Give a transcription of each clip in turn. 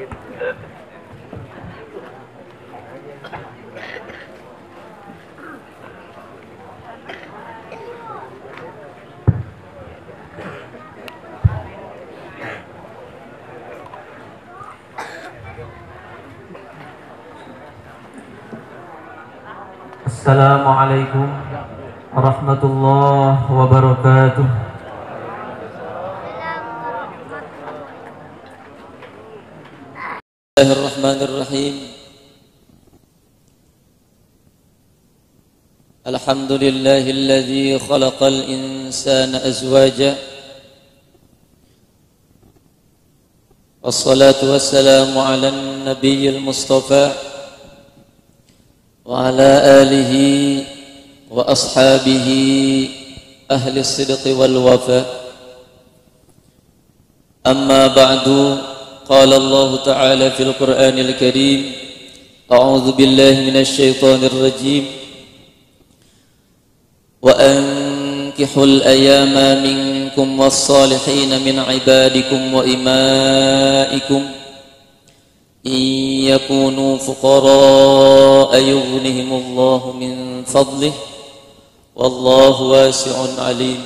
Assalamualaikum warahmatullahi wabarakatuh. Bismillahirrahmanirrahim. Alhamdulillahilladzi khalaqal insana azwaja. Wassalatu wassalamu ala nabiyyil mustafa وعلى آله وأصحابه أهل الصدق والوفاء. أما بعد، قال الله تعالى في القرآن الكريم: أعوذ بالله من الشيطان الرجيم. وأنكحوا الأيام منكم والصالحين من عبادكم وإمائكم إن يكونوا فقراء يغنهم الله من فضله والله واسع عليم.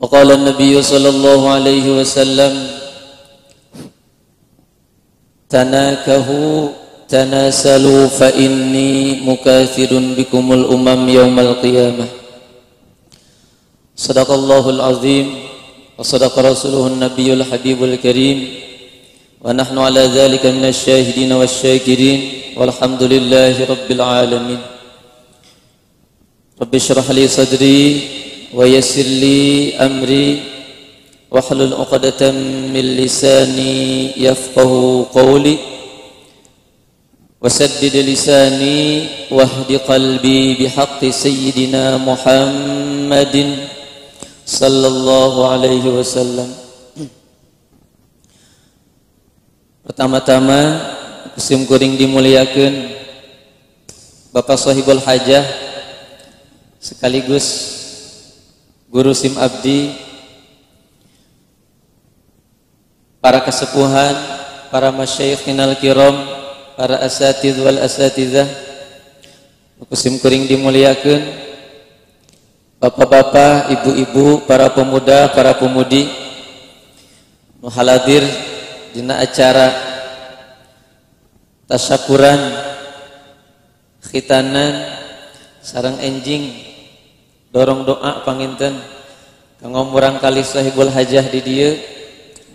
وقال النبي صلى الله عليه وسلم: تناكحوا تناسلوا فإني مكاثر بكم الأمم يوم القيامة. صدق الله العظيم وصدق رسوله النبي الحبيب الكريم ونحن على ذلك من الشاهدين والشاكرين والحمد لله رب العالمين. رب اشرح لي صدري ويسر لي أمري واحلل عقدة من لساني يفقه قولي وسدد لساني واهد قلبي بحق سيدنا محمد sallallahu alaihi wasallam. Pertama-tama kusim kuring dimuliakeun Bapak Sahibul Hajah sekaligus guru sim abdi, para kesepuhan, para masyayikhinal kiram, para asatidz wal asatidzah. Kusim kuring dimuliakeun bapak-bapak, ibu-ibu, para pemuda, para pemudi muhaladir dina acara tasyakuran khitanan sareng enjing dorong doa panginten kanggo murang kali Sahibul Hajah di dieu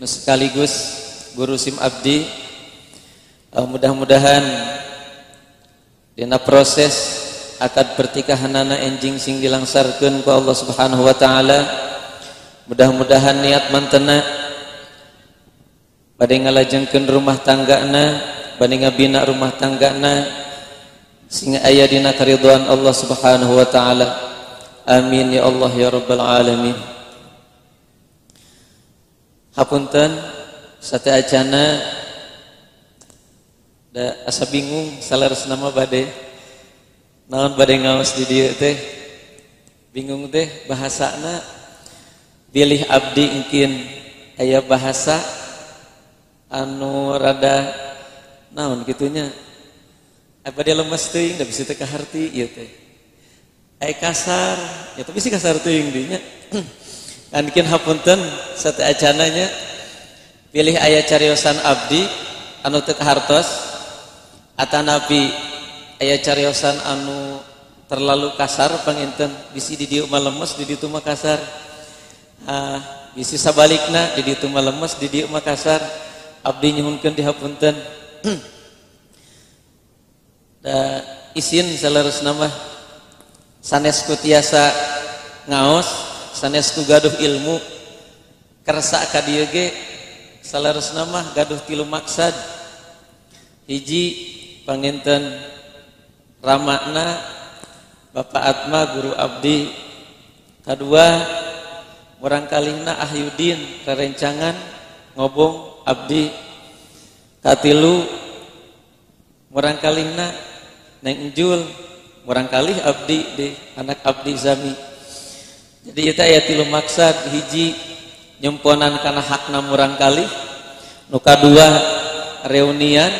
sekaligus guru sim abdi. Mudah-mudahan dina proses akad pertikahanana enjing sing dilangsarkeun ku Allah Subhanahu wa taala, mudah-mudahan niat mantena bade ngalajengkeun rumah tanggana, bade ngabina rumah tanggana sing aya dina karidhoan Allah Subhanahu wa taala. Amin ya Allah ya rabbal alamin. Hapunten sateacana da asa bingung salaresna mah bade naon bade ngaos di dieu teh bingung teh bahasana pilih abdi engkin aya bahasa anu rada naon kitunya bade lemes teuing da bisi teh kaharti ieu teh aya kasar ya tapi si kasar teuing dinya kan engkin hapunten sate acananya pilih aya cariosan abdi anu teu kahartos atanapi aya cariosan anu terlalu kasar panginten bisi di dieu mah lemes di ditu mah kasar, bisi sabalikna di ditu mah lemes di dieu mah kasar. Abdi nyuhunkeun dihapunten da isin salerusna mah sanes ku tiasa ngaos sanes ku gaduh ilmu kersa ka dieu ge salerusna mah gaduh tilu maksad. Hiji panginten ramakna Bapak Atma guru abdi, kedua murang kalihna Ahyudin kerencangan ngobong abdi, katilu murang kalihna Neng Enjul murang kalih abdi deh anak abdi Zami. Jadi kita aya tilu maksad. Hiji nyemponan kana hakna murang kali. Nu kadua reunian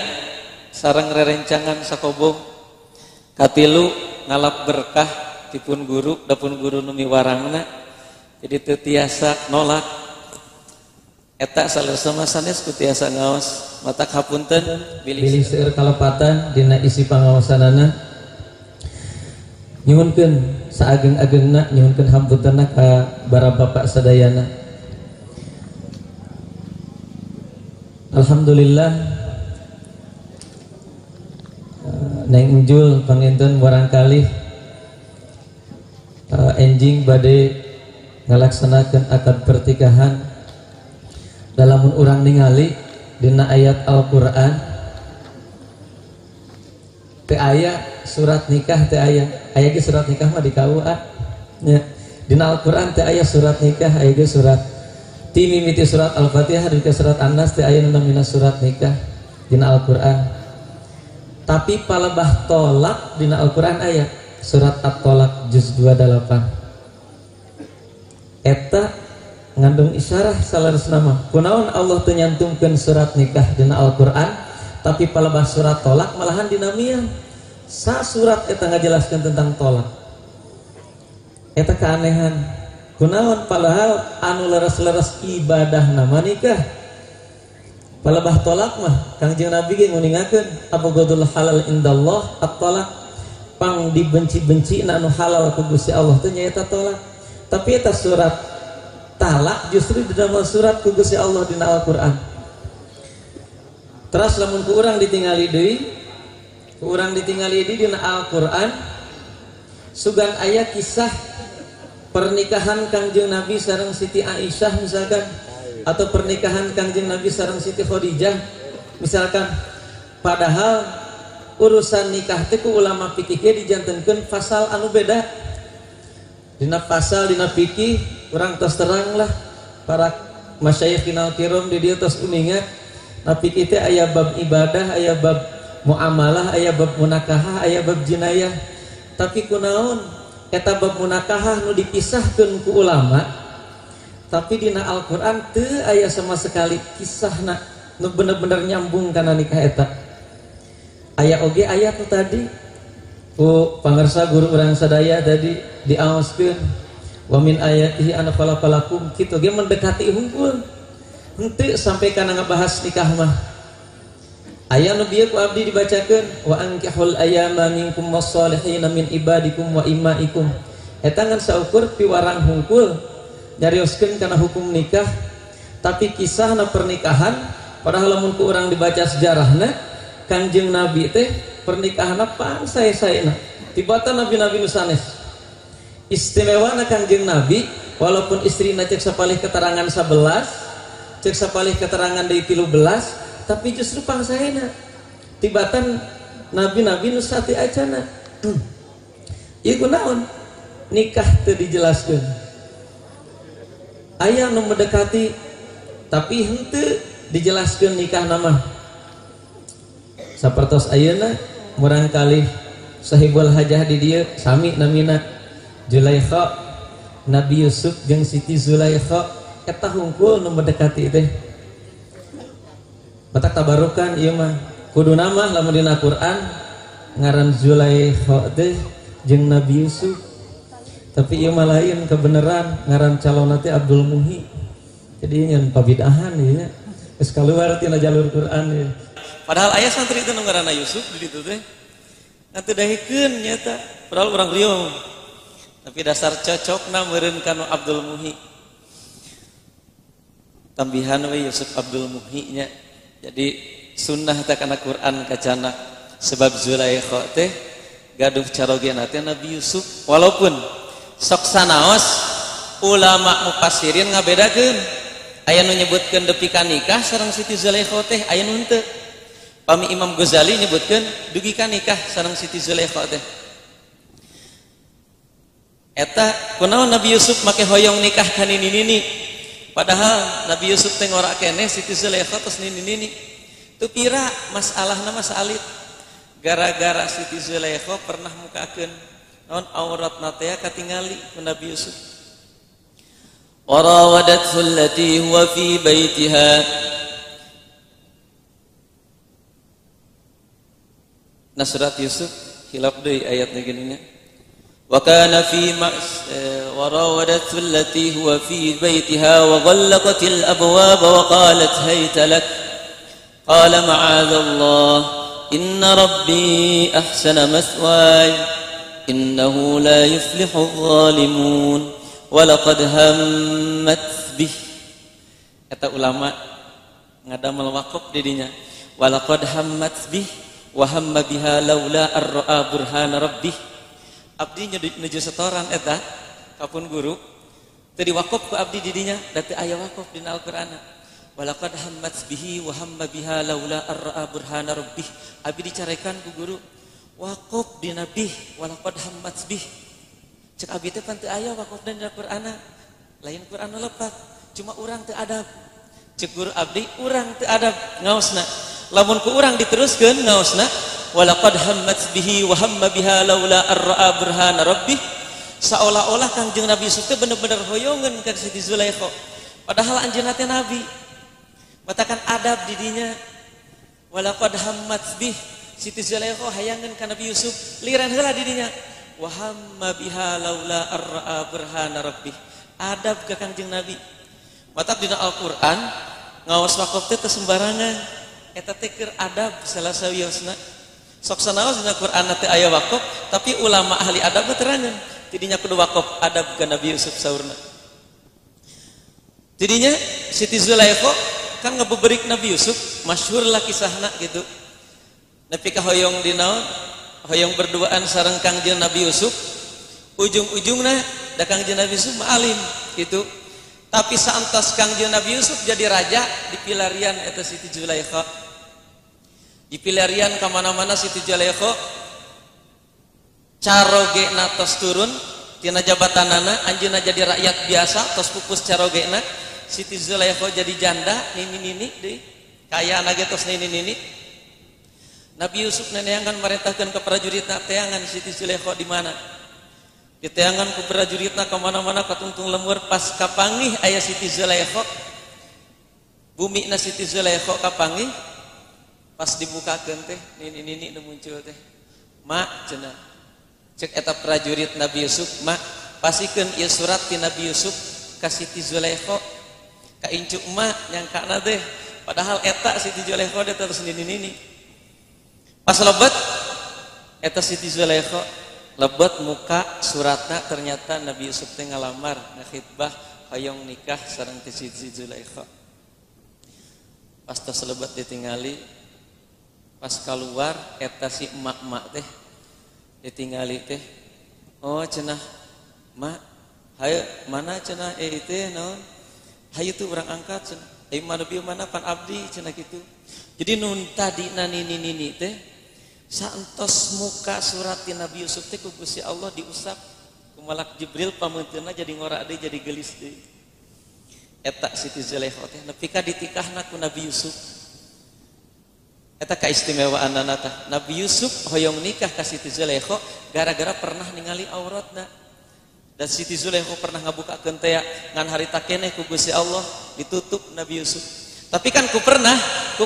sareng rerencangan sakobong. Katilu ngalap berkah tipun guru dapun guru nu miwarangna. Jadi teu tiasa nolak. Eta salesa sanes ku tiasa ngaos. Matak hapunten bilih seueur kalepatan dina isi pangaosanana. Nyuhunkeun saageng-agengna nyuhunkeun hampuntenna ka bara bapak sadayana. Alhamdulillah Neng Unjul panginten barangkali enjing bade ngalaksanakeun akad pertikahan dalam urang ningali dina ayat Al-Qur'an teu aya surat nikah teu aya ge surat nikah mah di KUA nya dina Al-Qur'an teu aya surat nikah aya ge surat ti mimiti surat Al-Fatihah di surat An-Nas teu aya nu namina surat nikah dina Al-Qur'an tapi palebah tolak dina Al-Qur'an aya surat At-Tolak juz 28 eta ngandung isyarah salaresna mah kunaon Allah teu nyantumkeun surat nikah dina Al-Qur'an tapi palebah surat tolak malahan dinamian sa surat eta ngajelaskeun tentang tolak eta keanehan kunaon padahal anu leres-leres ibadah nama nikah palebah tolak mah Kangjeng Nabi ge nguningakeun abghadul halal indallah at-tolak pang dibenci-benci anu halal ku Gusti Allah teh nyaeta tolak tapi eta surat talak justru di dalam surat ku Gusti Allah dina Al-Qur'an. Terus lamun ku urang ditingali deui, dina Al-Qur'an sugan aya kisah pernikahan Kangjeng Nabi sareng Siti Aisyah misalkan atau pernikahan Kangjeng Nabi sareng Siti Khadijah misalkan padahal urusan nikah teh ku ulama fikih ge dijantenkeun pasal anu beda. Dina pasal dina fikih urang tos terang lah para masyayikhinal kiram di dieu tos uninga na fikih teh aya bab ibadah, aya bab muamalah, aya bab munakahah, aya bab jinayah. Tapi kunaon eta bab munakahah nu dipisahkeun ku ulama tapi dina Al-Qur'an teu aya sama sekali kisahna nu bener-bener nyambung kana nikah eta. Aya oge ayat nu tadi ku pangarsa guru urang sadaya tadi diaoskeun wa min ayatihi an khalaqalakum kitu ge mendekati hungkul henteu sampai kana ngabahas nikah mah aya nu bieu ku abdi dibacakeun wa ankihul ayyama minkum wassalihin min ibadikum wa imaikum eta ngan saukur piwarang hungkul nyarioskeun kana hukum nikah tapi kisahna pernikahan padahal lamun ku urang dibaca sejarahna Kangjeng Nabi teh pernikahanna pansae-saena tibatan nabi-nabi nu sanes istimewana Kangjeng Nabi walaupun istrina cek sapalih keterangan 11 cek sapalih keterangan deui 13 tapi justru pangsaena tibatan nabi-nabi nu sati acana ieu kunaon nikah teu dijelaskeun aya nu mendekati tapi henteu dijelaskeun nikah nama sapertos ayeuna murang kali sahibul hajah di dieu sami namina Zulaikha Nabi Yusuf jeung Siti Zulaikha eta hungkul nu mendekati teh matak tabarukan ieu mah kudu nama lamun dina Quran ngaran Zulaikha teh jeung Nabi Yusuf tapi ieu mah lain kebenaran ngaran calonna teh Abdul Muhi jadi nyen pabidahan ieu nya geus kaluar tina jalur Quran ieu padahal aya santri teh nu ngaranna Yusuf di ditu teh atuh dahikeun nyata padahal urang riung tapi dasar cocokna meureun kanu Abdul Muhi tambihan we Yusuf Abdul Muhi nya jadi sunnah teh kana Quran kacana sebab Zulaikha teh gaduh carogena teh Nabi Yusuf walaupun sok sanaos ulama mufassirin ngabedakeun aya nu nyebutkeun depi ka nikah sareng Siti Zulaikha teh aya nu henteu pami Imam Ghazali nyebutkeun dugi ka nikah sareng Siti Zulaikha teh eta kunaon Nabi Yusuf make hoyong nikah ka nini-nini padahal Nabi Yusuf teh ngora keneh Siti Zulaikha tos nini-nini teu pira masalahna mah salit gara-gara Siti Zulaikha pernah mukakeun naon auratna teh katingali ku Nabi Yusuf وراودته التي هو في بيتها Surat Yusuf hilaf deui ayatna geuninnya wa kana fi warawadatu allati huwa fi baytiha wa ghallaqatil abwaba wa qalat hayta lak qala ma'adzallah inna rabbi ahsana mathwaya innahu la yuflihudh dhalimun wa laqad hammat bih kata ulama ngadamel waqaf di dinya wa laqad hammat bih wa hamma biha laula ar-ra'a burhana rabbih abdi nuju setoran eta kapun guru teu diwaqaf ku abdi di dinya da teu aya waqaf dina Al-Qur'an walaqad hammat bihi wa hamma biha laula ar-ra'a burhana rabbih abdi dicarekan ku guru waqaf dina bih walaqad hammat bih cek abdi teh pan teu aya waqaf dina Al-Qur'an lain Qur'an lepat cuma urang teu adab cek guru abdi urang teu adab ngaosna lamun ku urang diteruskeun ngaosna walaqad hammat bihi wa hamma biha laula ar-ra'a burhana rabbih seolah-olah Kangjeng Nabi Yusuf teh bener-bener hoyongeun ka Siti Zulaikha padahal anjeunna teh nabi matakan adab di dinya walaqad hammat bih Siti Zulaikha hayangeun ka Nabi Yusuf liran heula di dinya wa hamma biha laula ar-ra'a burhana rabbih adab ka Kangjeng Nabi matak dina Al-Qur'an ngaos waqaf teh sembarangan eta teh keur adab salah sawiosna sok sanaos dina Qur'an teh aya waqaf tapi ulama ahli adab terangan tidinya kudu waqaf adab ka Nabi Yusuf saurna tidinya Siti Zulaikha kan ngabeberik Nabi Yusuf masyhur lah kisahna gitu nepi ka hoyong di naon hoyong berduaan sareng Kangjeng Nabi Yusuf ujung-ujungna da Kangjeng Nabi Yusuf ma'alim gitu tapi saantos Kangjeng Nabi Yusuf jadi raja di pilarian eta Siti Zulaikha di pilarian kemana-mana Siti Zulaikha carogena tos turun tina jabatanana anjeunna jadi rakyat biasa tos pupus carogena Siti Zulaikha jadi janda nini-nini deui kayaana ge tos nini-nini Nabi Yusuf neneangan marentahkeun ka prajuritna teangan Siti Zulaikha di mana diteangan ku prajuritna kemana-mana katungtung lemur pas kapanggih aya Siti Zulaikha bumi na Siti Zulaikha kapanggih pas dibukakeun teh nini-nini nu muncul teh mak cenah cek eta prajurit Nabi Yusuf mak pasikeun ieu surat ti Nabi Yusuf ka Siti Zulaikha ka incu mak nyangkana teh padahal eta Siti Zulaikha teh terus nini-nini pas lebet eta Siti Zulaikha lebet muka suratna ternyata Nabi Yusuf teh ngalamar ngakhitbah hayong nikah sareng ti Siti Zulaikha pas tos lebet ditingali pas keluar eta si emak-emak teh ditingali teh oh cenah mak hayu mana cenah teh naon hayu tuh urang angkat cenah mana bieu mana pan abdi cenah kitu jadi nun tadi nini teh saentos muka surat ti Nabi Yusuf teh ku Gusti Allah diusap ku malak Jibril pamunteunna jadi ngora deui jadi gelis deui eta Siti Zulaikha teh nepi ka ditikahna ku Nabi Yusuf eta kaistimewaanna tah Nabi Yusuf hoyong nikah ka Siti Zulaikha gara-gara pernah ningali auratna dan Siti Zulaikha pernah ngabukakeun teh ngan harita keneh ku Gusti Allah ditutup Nabi Yusuf tapi kan ku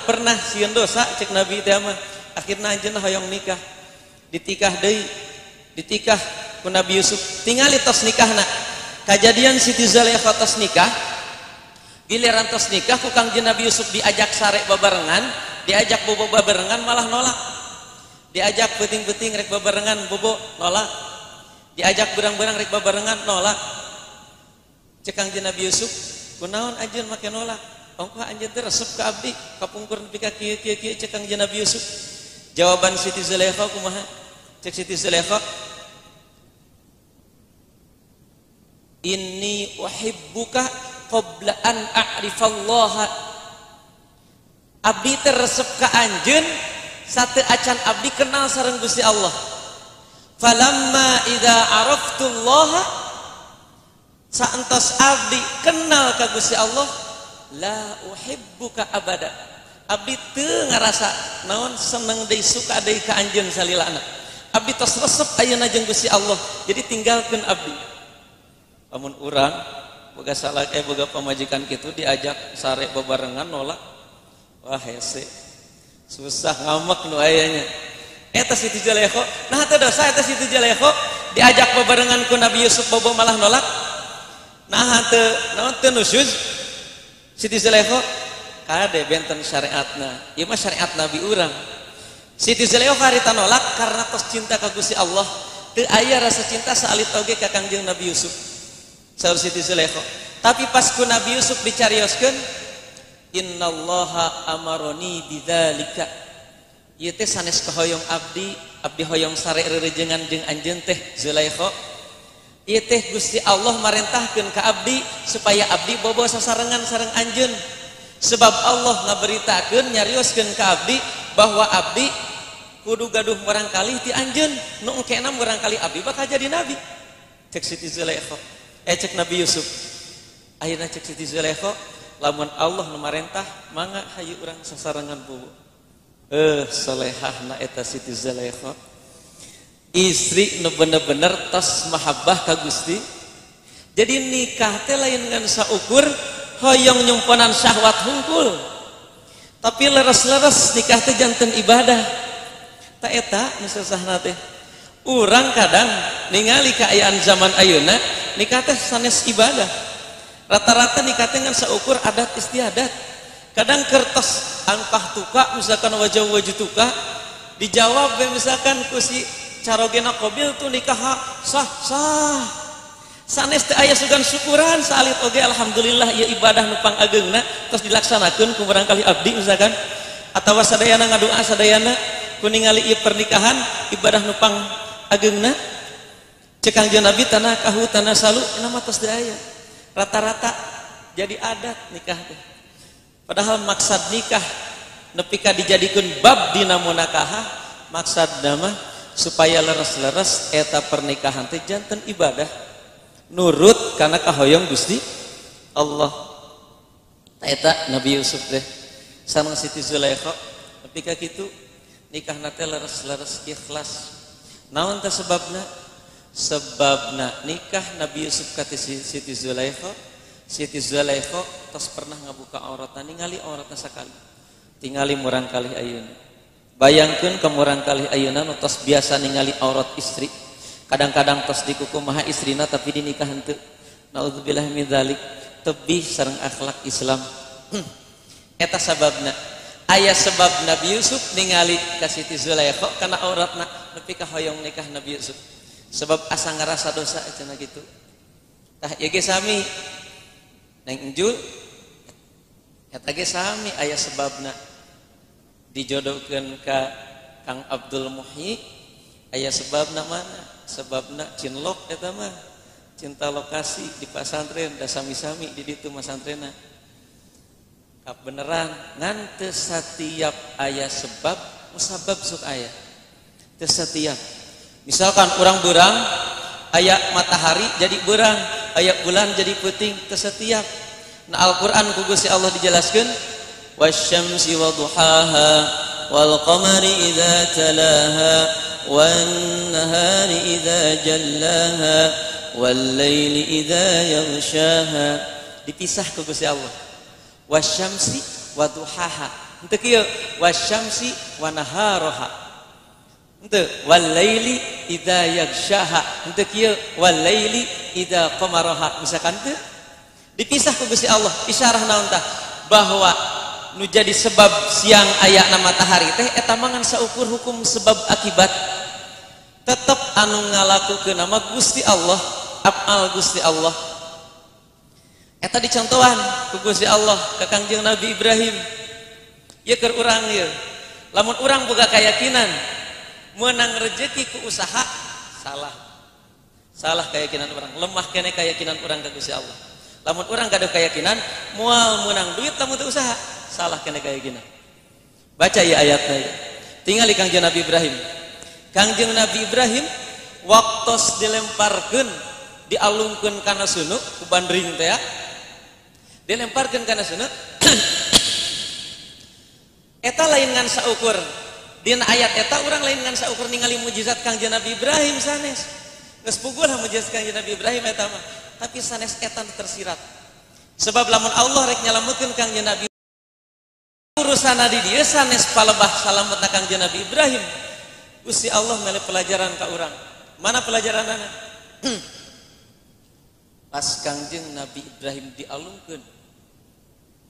pernah sieun dosa cek Nabi teh mah akhirna anjeunna hoyong nikah ditikah deui ditikah ku Nabi Yusuf tingali tos nikahna kajadian Siti Zulaikha tos nikah giliran tos nikah ku Kangjeng Nabi Yusuf diajak sare babarengan diajak bobo babarengan malah nolak diajak peuting-peuting rek babarengan bobo nolak diajak berang-berang rek babarengan nolak cek Kangjeng Nabi Yusuf kunaon anjeun make nolak ongko anjeun teh resep ka abdi kapungkur nepi ka kieu cek Kangjeng Nabi Yusuf jawaban Siti Zulaikha kumaha cek Siti Zulaikha inni uhibbuka qabla an a'rifallaha abdi teh resep ka anjeun sateu acan abdi kenal sareng Gusti Allah falamma idza araftullaha saentos abdi kenal ka Gusti Allah la uhibbuka abada abdi teu ngarasa naon seneng deui suka deui ka anjeun salilana abdi tos resep ayeuna jeung Gusti Allah jadi tinggalkeun abdi lamun urang boga salah boga pamajikan kitu diajak sare bebarengan nolak. Wah hese. Susah ngamak nu ayanya. Eta Siti Zulaikha, nah teu dosa eta Siti Zulaikha diajak bebarengan ku Nabi Yusuf bobo malah nolak. Nah teu naon teu nusyuz Siti Zulaikha kade benten syariatna. Ieu mah syariat Nabi urang. Siti Zulaikha harita nolak karena tos cinta ka Gusti Allah. Teu aya rasa cinta saalit oge ka Kangjeng Nabi Yusuf. Saur Siti Zulaikha. Tapi pas ku Nabi Yusuf dicarioskeun, innallaha amaroni bidzalika. Ieu teh sanes kahoyong abdi hoyong sare rerejengan jeung anjeun teh Zulaikha. Ieu teh Gusti Allah marentahkeun ka abdi supaya abdi bobo sasarengan sareng anjeun. Sebab Allah ngaberitakeun nyarioskeun ka abdi bahwa abdi kudu gaduh barangkali ti anjeun nu engkena barangkali abdi bakal jadi nabi. Cek Siti Zulaikha, cek Nabi Yusuf. Akhirna cek Siti Zulaikha, lamun Allah nu marentah mangga hayu urang sasarengan bobo. Solehahna eta Siti Zulaikha. Istri nu bener-bener tos mahabbah ka Gusti. Jadi nikah teh lain ngan saukur hoyong nyumponan syahwat hungkul. Tapi leres-leres nikah teh janten ibadah. Ta eta nu susahna teh. Urang kadang ningali kaayaan zaman ayeuna nikah teh sanes ibadah. Rata-rata nikah teh ngan saukur adat istiadat. Kadang kertas angkah tuka misalkan wajah tuka dijawab misalkan ku si carogena qabil tuh nikah sah sanes teh aya sugan syukuran salit oge alhamdulillah ieu ibadah nu pangageungna tos dilaksanakeun ku barangkali abdi misalkan atawa sadayana ngadoa sadayana ku ningali ieu pernikahan ibadah nu pangageungna cek Kangjeng Nabi tanah kahu tanah salu nama tos teu aya rata-rata jadi adat nikah teh. Padahal maksud nikah nepi ka dijadikeun bab dina munakahah maksudna mah supaya leres-leres eta pernikahan teh janten ibadah nurut kana kahoyong Gusti Allah. Eta Nabi Yusuf teh sareng Siti Zulaikha nepi ka kitu nikahna teh leres-leres ikhlas. Naon teh sebabna? Sebabna nikah Nabi Yusuf ka Siti Zulaikha. Siti Zulaikha tos pernah ngabuka auratna ningali auratna sakali. Tingali murang kalih ayeuna. Bayangkeun ka murang kalih ayeuna nu tos biasa ningali aurat istri. Kadang-kadang tos dikuku maha istrina tapi dinikahan teu. Naudzubillah min dzalik. Tebih sareng akhlak Islam. Eta sababna. Aya sebab Nabi Yusuf ningali ka Siti Zulaikha kana auratna nepi ka hoyong nikah Nabi Yusuf. Sebab asa ngarasa dosa cenah kitu. Tah ieu ge sami Neng Enjul eta ge sami aya sebabna dijodohkeun ka Kang Abdul Muhyi aya sebabna mana? Sebabna cinlok eta mah cinta lokasi di pasantren da sami-sami di ditu masantrena. Kap beneran ngan teu satiap aya sebab musabab sok aya. Teu satiap. Misalkan urang beurang aya matahari jadi beurang, aya bulan jadi peuting teu setiap. Nah Al-Qur'an ku Gusti Allah dijelaskeun wasyamsi wadduhaha wal qamari idza talaha wan nahari idza jallaha wal laili idza yaghshaha. Dipisah ku Gusti Allah. Wasyamsi wadduhaha. Henteu kieu wasyamsi wa naharaha. Henteu wal laili idza yaghshaha. Henteu kieu wal laili idza qamaraha. Misalkan teu dipisah ku Gusti Allah. Isyarah naon tah? Bahwa nu jadi sebab siang ayana matahari teh eta mangan saukur hukum sebab akibat. Tetep anu ngalakukeun nama Gusti Allah, afal Gusti Allah. Eta dicontohan ku Gusti Allah ka Kangjeng Nabi Ibrahim. Ieu keur urang ieu. Lamun urang boga kayakinan meunang rezeki ku usaha salah keyakinan orang, lemah kene keyakinan orang ka Gusti Allah. Lamun orang gaduh keyakinan moal meunang duit lamun teu usaha salah kene keyakinan. Baca ieu ayatna ieu. Tingali Kangjeng Nabi Ibrahim. Kangjeng Nabi Ibrahim waktos dilemparkeun dialungkeun kana sunuk ku bandring teh ya. Dilemparkeun kana sunuk. Eta lain ngan saukur. Dina ayat eta urang lain ngan saukur ningali mujizat Kangjeng Nabi Ibrahim sanes. Geus pugul mujizat Kangjeng Nabi Ibrahim eta mah. tapi sanes etan tersirat. Sebab lamun Allah rek nyalametkeun Kangjeng Nabi urusana di dieu sanes palebah salametna Kangjeng Nabi Ibrahim. Gusti Allah mele pelajaran ka urang. Mana pelajaranana? Pas Kangjeng Nabi Ibrahim dialungkeun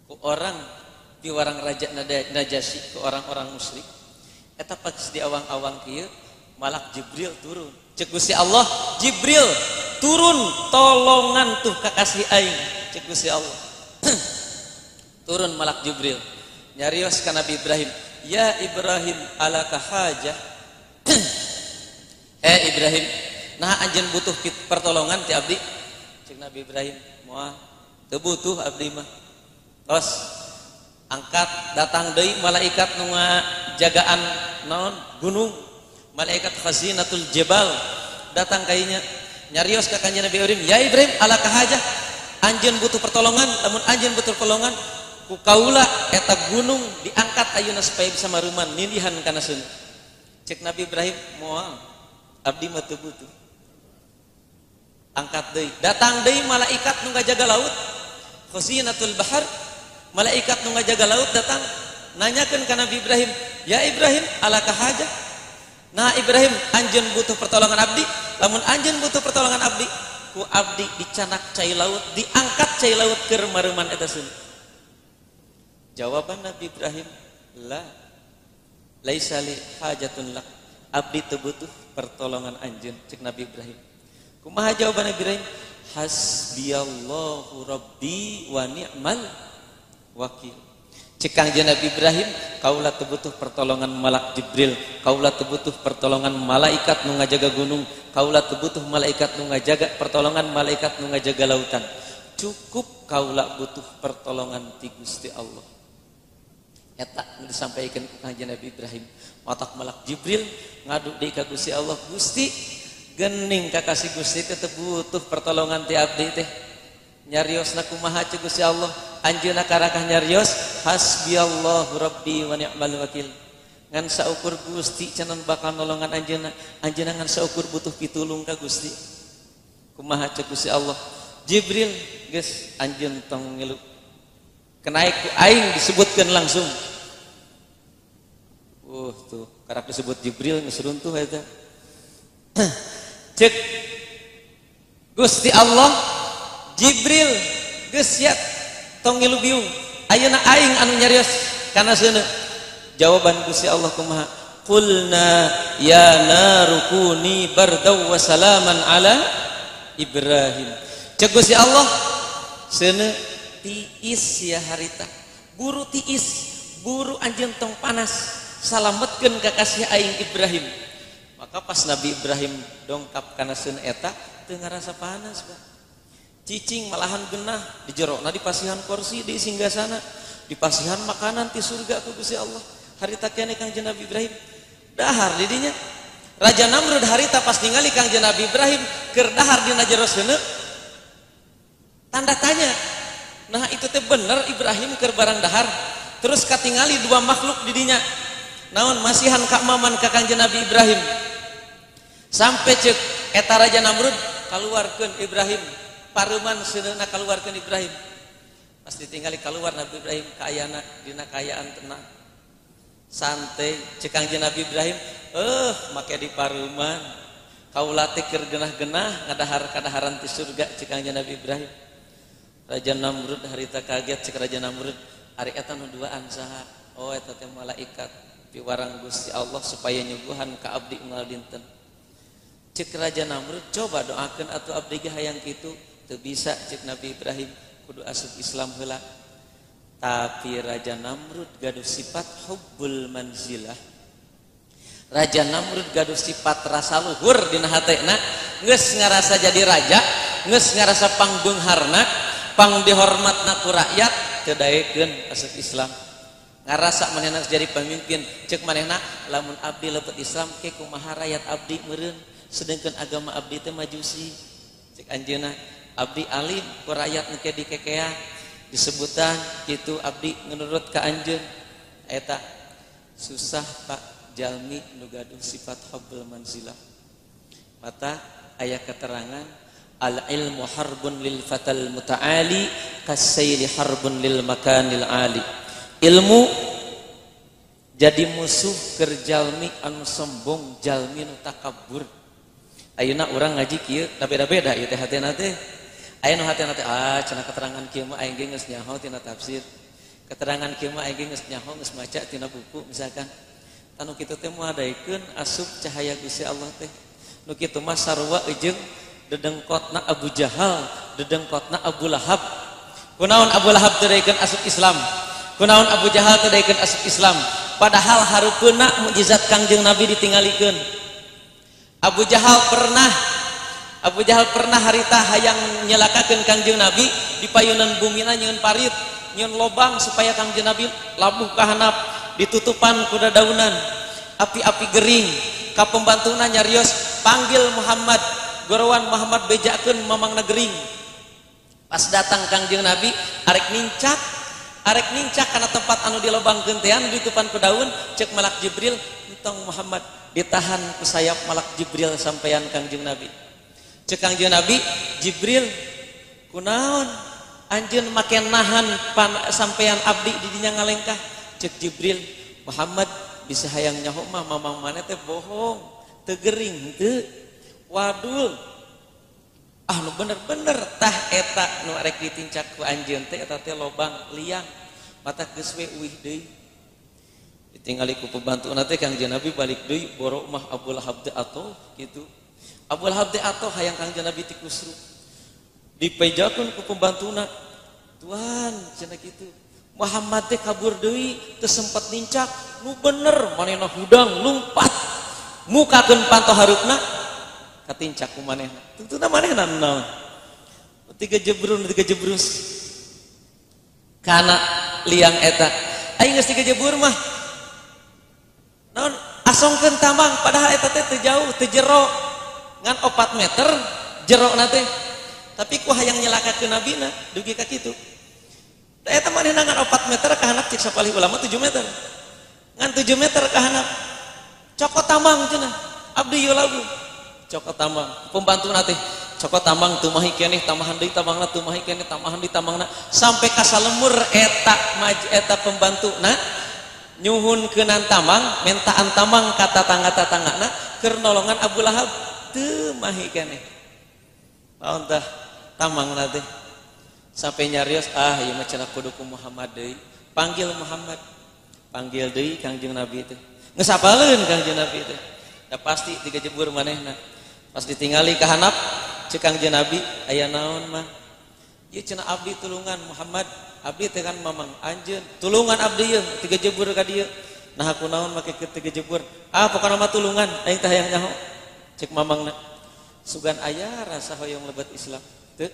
ku orang di warang raja Najasyi, ke orang-orang musyrik. Eta pas di awang-awang kieu malak Jibril turun. Cek Gusti Allah, Jibril turun tolongan tuh kakasih aing. Cek Gusti Allah. Turun malak Jibril. Nyarios ka Nabi Ibrahim, "Ya Ibrahim, alaka hajah?" Ibrahim, nah anjeun butuh pertolongan ti abdi? Cek Nabi Ibrahim, moal teu butuh abdi mah. Tos angkat datang deui malaikat nu ngajagaan naon gunung, malaikat khazinatul jabal datang kainya nyarios ka kanjeng Nabi Ibrahim, "Ya Ibrahim, alaka hajah?" Anjeun butuh pertolongan, lamun anjeun butuh pertolongan ku kaula eta gunung diangkat ayeuna supaya bisa maruman nindihan kana seun. Cek Nabi Ibrahim, moal abdi mah teu butuh. Angkat deui, datang deui malaikat nu ngajaga laut, khazinatul bahar, malaikat nu ngajaga laut datang nanyakeun ka Nabi Ibrahim, "Ya Ibrahim, alaka hajah?" Nah Ibrahim, anjeun butuh pertolongan abdi, lamun anjeun butuh pertolongan abdi, ku abdi dicanak cai laut, diangkat cai laut keur maruman eta seun. Jawaban Nabi Ibrahim, la laisa li hajatun lak, abdi teu butuh pertolongan anjeun. Cek Nabi Ibrahim, kumaha jawaban Nabi Ibrahim? Hasbiyallahu rabbi wa ni'mal wakil. Cek Kangjeng Nabi Ibrahim, kaula teu butuh pertolongan malak Jibril, kaula teu butuh pertolongan malaikat nu ngajaga gunung, kaula teu butuh malaikat nu ngajaga pertolongan malaikat nu ngajaga lautan. Cukup kaula butuh pertolongan ti Gusti Allah. Eta disampaikan ke Kanjeng Nabi Ibrahim. Matak malak Jibril ngadu deui ka Gusti Allah, "Gusti, geuning kakasih Gusti teh butuh pertolongan ti abdi teh." Nyariosna kumaha ceu Gusti Allah? Anjeunna karakah nyarios, hasbiyallahu rabbi wa ni'mal wakil. Ngan saukur Gusti cenah bakal nolongan anjeunna. Anjeunna ngan saukur butuh pitulung ka Gusti. Kumaha ceu Gusti Allah? Jibril, geus anjeun tong ngilu. Kenaik ku aing disebutkeun langsung. Tuh, karak disebut Jibril geus runtuh eta. Cek Gusti Allah, Jibril geus siap tong ngilu biung. Ayeuna aing anu nyarios kana seuneu. Jawaban Gusti Allah kumaha? Qulna ya narukuni bardaw wa salaman ala Ibrahim. Cek Gusti Allah, seuneu tiis ya harita. Buru tiis, buru anjeun tong panas. Salametkeun kakasih aing Ibrahim. Maka pas Nabi Ibrahim dongkap kana seun eta teu ngarasa panas, Pak. Cicing malahan genah di jerona dipasihan kursi di singgasana, dipasihan makanan ti surga ku Gusti Allah. Harita keneh Kangjeng Nabi Ibrahim dahar di dinya. Raja Namrud harita pas ningali Kangjeng Nabi Ibrahim keur dahar dina jero seuneu. Tanda tanya. Nah itu teh bener Ibrahim keur barang dahar. Terus katingali dua makhluk di dinya. Naon masihan ka maman ka Kangjeng Nabi Ibrahim. Sampai cek eta Raja Namrud kaluarkeun Ibrahim, paruman seuneuna kaluarkeun Ibrahim. Pas ditinggali kaluar Nabi Ibrahim kaayana dina kaayaan tenang. Santai cek Kangjeng Nabi Ibrahim, make di paruman. Kaula teh keur genah-genah ngadahar-kadaharan ti surga cek Kangjeng Nabi Ibrahim. Raja Namrud harita kaget cek Raja Namrud, ari eta nu duaan saha? Oh eta teh malaikat piwarang Gusti Allah supaya nyuguhan ka abdi unggal dinten. Cek Raja Namrud, coba doakeun atuh abdi ge hayang kitu. Teu bisa cek Nabi Ibrahim, kudu asup Islam heula. Tapi Raja Namrud gaduh sifat hubbul manzilah. Raja Namrud gaduh sifat rasa luhur dina hatena, geus ngarasa jadi raja, geus ngarasa pangbeungharna, pang dihormatna ku rakyat, teu daekeun asup Islam. Ngarasa manehna jadi pemimpin, cek manehna lamun abdi leupeut Islam ke kumaha rakyat abdi meureun, sedengkeun agama abdi teh majusi. Cek anjeunna abdi alim ku rakyat nu ke dikekea, disebutan kitu abdi menurut ka anjeun. Eta susah Pak jalmi nu gaduh sifat hubbul manzilah. Mata aya keterangan al ilmu harbun lil fatal muta'ali kasayli harbun lil makanil ali. Ilmu jadi musuh keur jalmi anu sombong, jalmi nu takabur. Ayeuna urang ngaji kieu da beda-beda ieu teh hatena teh. Aya nu hatena teh cenah keterangan kieu mah aing ge geus nyaho tina tafsir. Keterangan kieu mah aing ge geus nyaho geus maca tina buku misalkan. Anu kitu teh muadaikeun asup cahaya Gusti Allah teh. Nu kitu mah sarua ejeung dedengkotna Abu Jahal, dedengkotna Abu Lahab. Kunaon Abu Lahab teu daekeun asup Islam? Kunaon Abu Jahal teu daekeun asup Islam? Padahal harupeuna mukjizat Kangjeng Nabi ditinggalikeun. Abu Jahal pernah harita hayang nyelakakeun Kangjeng Nabi di payunan bumina nyieun parit, nyieun lobang supaya Kangjeng Nabi labuh ka handap, ditutupan ku dadaunan, api-api gering. Ka pembantuna nyarios panggil Muhammad, gorowan Muhammad bejakeun mamangna gering. Pas datang Kangjeng Nabi arek nincak karena tempat anu dilobangkeun teh anu ditutupan ku daun, cek malak Jibril, entong Muhammad ditahan ku sayap malak Jibril sampean Kangjeng Nabi. Cek Kangjeng Nabi, Jibril kunaon anjeun make nahan sampean abdi di dinya ngalengkah? Cek Jibril, Muhammad bisa hayang nyaho mah mamang maneh teh bohong, teu gering henteu. Wadul. Nu bener-bener tah eta nu arek ditincak ku anjeun teh eta teh lobang liang. Mata geus we uih deui. Ditinggali ku pembantuna teh Kangjeng Nabi balik deui borok mah Abu Lahab teh atoh kitu. Abu Lahab teh atoh hayang Kangjeng Nabi ti kusru. Dipejakeun ku pembantuna. Tuan cenah kitu. Muhammad teh kabur deui teu sempet nincak. Nu bener manehna hudang lumpat. Mukakeun panto harupna katincak ku manehna. Tentuna manehna naon? Tiga jebrus. Kana liang eta. Aing geus tiga jebur mah. Naon asongkeun tambang padahal eta teh teu jauh, teu jero. Ngan 4 meter jerona teh. Tapi ku hayang nyelakakeun nabina dugi ka kitu. Eta manehna ngan 4 meter ka handap cek sapalih ulama 7 meter. Ngan 7 meter ka handap. Cokot tambang cenah. Abdi ieu lagu. Cokot tambang. Pembantuna teh cokot tambang tumahi keneh tamahan deui tambangna tumahi keneh tamahan deui tambangna sampai ka salemur eta pembantuna nyuhunkeunnan tambang mentaan tambang ka tatangga-tatanggana keur nolongan Abu Lahab teu mahi keneh. Naon tah tambangna teh sampai nyarios ieu mah cenah kudu ku Muhammad deui. Panggil Muhammad. Panggil deui Kangjeng Nabi teh. Geus apaleun Kangjeng Nabi teh. Da pasti tiga jebur manehna. Pas ditinggali ka handap cek Kangjeng Nabi aya naon mah? Ieu cenah abdi tulungan Muhammad. Abdi teh kan mamang anjeun. Tulungan abdi ieu tiga jebur ka dieu. Nah aku naon make ke tiga jebur? Pokona mah tulungan aing teh hayang nyaho. Cek mamangna. Sugan aya rasa hoyong lebet Islam. Teu.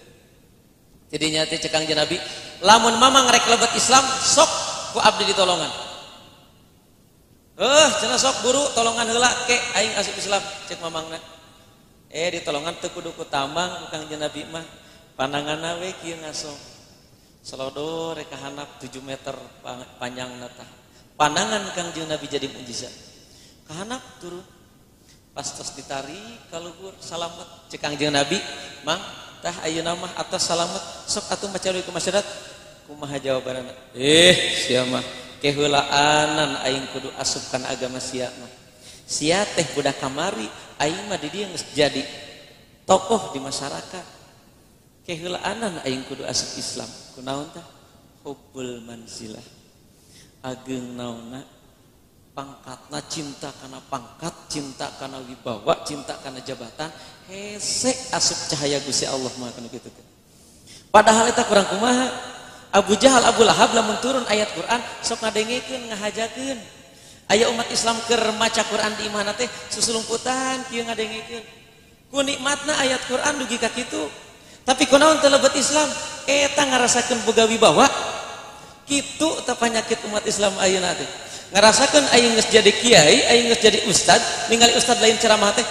Jadinya teh cek Kangjeng Nabi, lamun mamang rek lebet Islam sok ku abdi ditolongan. Cenah sok buru tolongan heula ke aing asup Islam cek mamangna. Ditolongan teu kudu ku tambang ku Kangjeng Nabi mah pandanganna we kieu ngasong. Salodor rek handap 7 meter panjangna tah. Pandangan Kangjeng Nabi jadi mukjizat. Ka handap turun. Pas tos ditarik ka luhur salamet cek Kangjeng Nabi, "Mang, tah ayeuna mah atas salamet sok atuh maca deui ku masyarakat." Kumaha jawabanna? Sia mah keheulaanan aing kudu asupkan agama sia mah. Sia teh budak kamari, aing mah di dieu geus jadi tokoh di masyarakat. Keheulaanan aing kudu asup Islam. Kunaon tah? Hubbul manzilah. Ageung naonna pangkatna cinta kana pangkat, cinta kana wibawa, cinta kana jabatan, hese asup cahaya Gusti Allah mah kana kitu teh. Padahal eta kurang kumaha? Abu Jahal, Abu Lahab lamun turun ayat Quran sok ngadengekeun ngahajakeun. Aya umat Islam keur maca Quran di imahna teh susulungkutan kieu ngadengekeun. Ku nikmatna ayat Quran dugi ka kitu. Tapi kunaon teu lebet Islam? Eta ngarasakeun boga wibawa. Kitu teh panyakit umat Islam ayeuna teh. Ngarasakeun aing geus jadi kiai, aing geus jadi ustad, ningali ustad lain ceramah teh,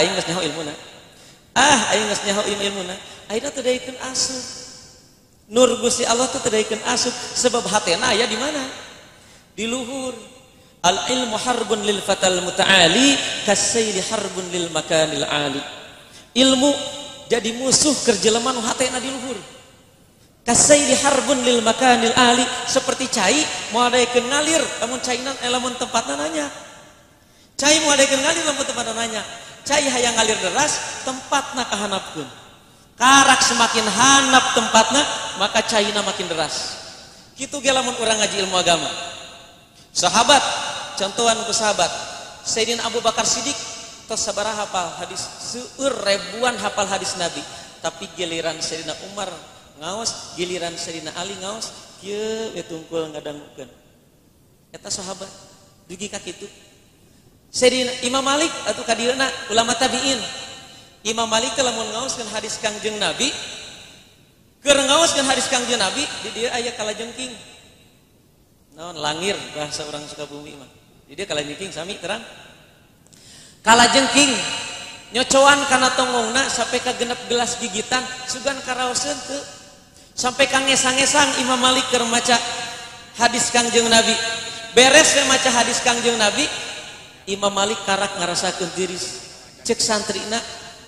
aing geus nyaho ilmuna. Aing geus nyaho ilmuna. Ayeuna teu daekeun asup. Nur Gusti Allah teh teu daekeun asup sebab hatena aya di mana? Di luhur. Al ilmu harbun lil fatal muta'ali kasayli harbun lil makanil ali. Ilmu jadi musuh kerjeleman hatena di luhur. Kasayli harbun lil makanil ali, seperti cai mau adaikeun ngalir lamun cainan lamun tempatna nanya. Cai mau adaikeun ngalir lamun tempatna nanya. Cai hayang ngalir deras tempatna kahanapkeun. Karak semakin hanap tempatna maka caina makin deras. Kitu ge lamun urang ngaji ilmu agama. Sahabat, contohan ku sahabat Sayyidina Abu Bakar Siddiq tos sabaraha hafal hadis, seueur ribuan hafal hadis Nabi, tapi giliran Sayyidina Umar ngaos, giliran Sayyidina Ali ngaos, kieu we tungkul ngadangukeun. Eta sahabat dugi ka kitu. Sayyidina Imam Malik atuh kadieuna ulama tabi'in. Imam Malik teh lamun ngaoskeun hadis Kangjeng Nabi, keur ngaoskeun hadis Kangjeng Nabi, di dieu aya kalajengking. Naon langir bahasa orang Sukabumi mah. Di dieu kalajengking sami terang. Kalajengking nyocoan kana tongongna sampai ka genep gelas gigitan sugan karaoseun teu. Sampai ka ngesang-ngesang Imam Malik keur maca hadis Kangjeng Nabi. Beres we maca hadis Kangjeng Nabi, Imam Malik karak ngarasakeun tiris. Cek santrina,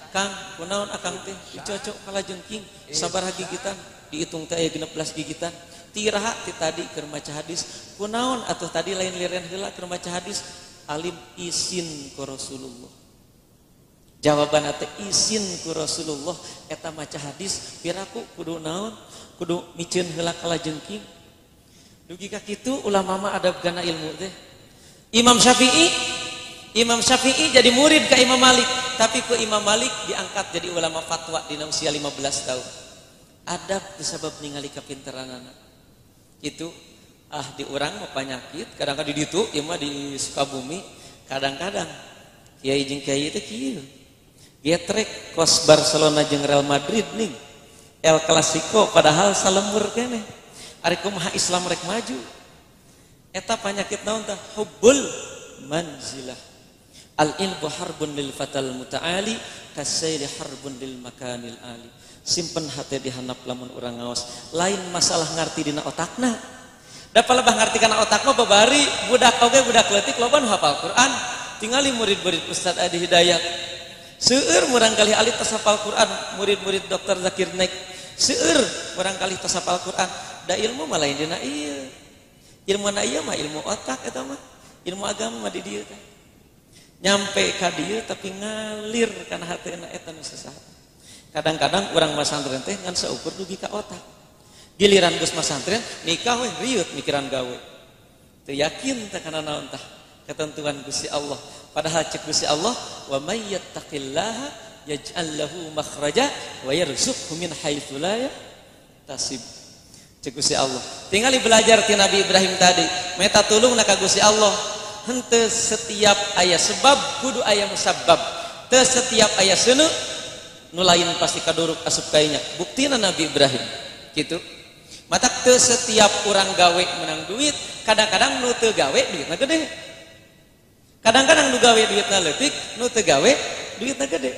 "Kang, kunaon akang teh dicocok kalajengking sabaraha gigitan?" Dihitung teh aya 16 gigitan. Tiraha ti tadi keur maca hadis. Kunaon atuh tadi lain lirean heula keur maca hadis? Alim izin ku Rasulullah. Jawaban teh izin ku Rasulullah eta maca hadis piraku kudu naon? Kudu miceun heula kalajengking. Dugi ka kitu ulama mah adab kana ilmu teh. Imam Syafi'i jadi murid ke Imam Malik, tapi ku Imam Malik diangkat jadi ulama fatwa dina usia 15 tahun. Adab disebab ningali kapinteranana. Itu di urang mah panyakit, kadang-kadang di ditu ieu mah di Sukabumi, kadang-kadang kiai jeung kiai teh kieu. Getrek kos Barcelona jeung Real Madrid nih. El Clasico padahal salembur keneh. Ari kumaha Islam rek maju. Eta panyakit naon tah? Hubbul manzilah. Al ilmu harbun lil fatal muta'ali kasayri harbun lil makanil ali. Simpen hate di handap lamun urang ngaos. Lain masalah ngarti dina otakna. Da palebah ngarti kana otak mah babari budak oge budak leutik loba nu hafal Quran. Tingali murid-murid Ustaz Adi Hidayat. Seueur murang kali ali tos hafal Quran, murid-murid Dr. Zakir Naik. Seueur murang kali tos hafal Quran. Da ilmu mah lain dina ieu. Ilmu na ieu mah ilmu otak eta mah. Ilmu agama mah di dieu teh. Nyampe ka dieu tapi ngalir kana hatena eta nu sasaha. Kadang-kadang urang masantren teh ngan saukur dugi ka otak. Giliran geus masantren nikah we riut mikiran gawe. Teu yakin teh kana naon tah ketentuan Gusti Allah. Padahal cek Gusti Allah, "Wa may yattaqillaha yaj'al lahu makhraja wa yarzuqhu min haitsu la yahtasib." Cek Gusti Allah. Tingali belajar ti Nabi Ibrahim tadi, meta tulungna ka Gusti Allah. Henteu setiap aya sebab kudu aya musabbab. Teu setiap aya seuneu nu lain pasti kaduruk asup kainya. Buktina Nabi Ibrahim kitu. Mata teu setiap orang gawe menang duit, kadang-kadang nu teu gawe duitna gede. Kadang-kadang nu gawe duitna leutik, nu teu gawe duitna gede.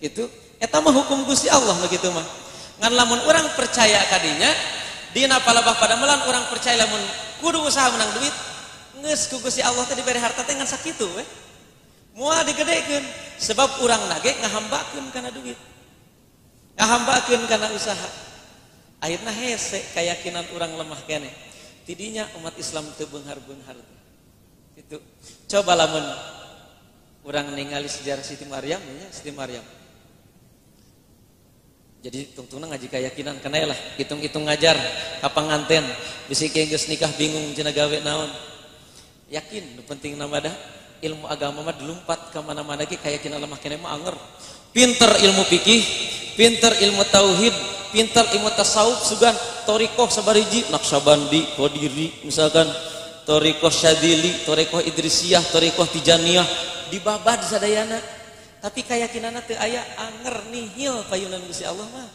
Gitu. Eta mah hukum Gusti Allah begitu mah. Ngan lamun urang percaya kadinya, dina palebah padamelan urang percaya lamun kudu usaha menang duit, geus ku Gusti Allah teh diberi harta teh ngan sakitu we. Moal digedekeun sebab urang nage ngahambakeun kana duit. Ngahambakeun kana usaha. Akhirna hese keyakinan orang lemah kene. Tidinya umat Islam teu beunghar-beunghar. Itu. Coba lamun urang ningali sejarah Siti Maryam nya, Siti Maryam. Jadi tungtungna ngaji keyakinan kana lah, hitung-hitung ngajar ka panganten, bisi geus nikah bingung cenah gawe naon. Yakin nu penting nama dah ilmu agama mah dilumpat ka mana-mana ge keyakinan lemah kene mah anger. Pinter ilmu fikih, pinter ilmu tauhid, pinter ilmu tasawuf sugan torikoh sabariji Naqsabandi, Qadiri misalkan torikoh Syadili, torikoh Idrisiyah, torikoh Tijaniyah dibabad sadayana. Tapi keyakinanna teu aya anger nihil payunan Gusti Allah mah.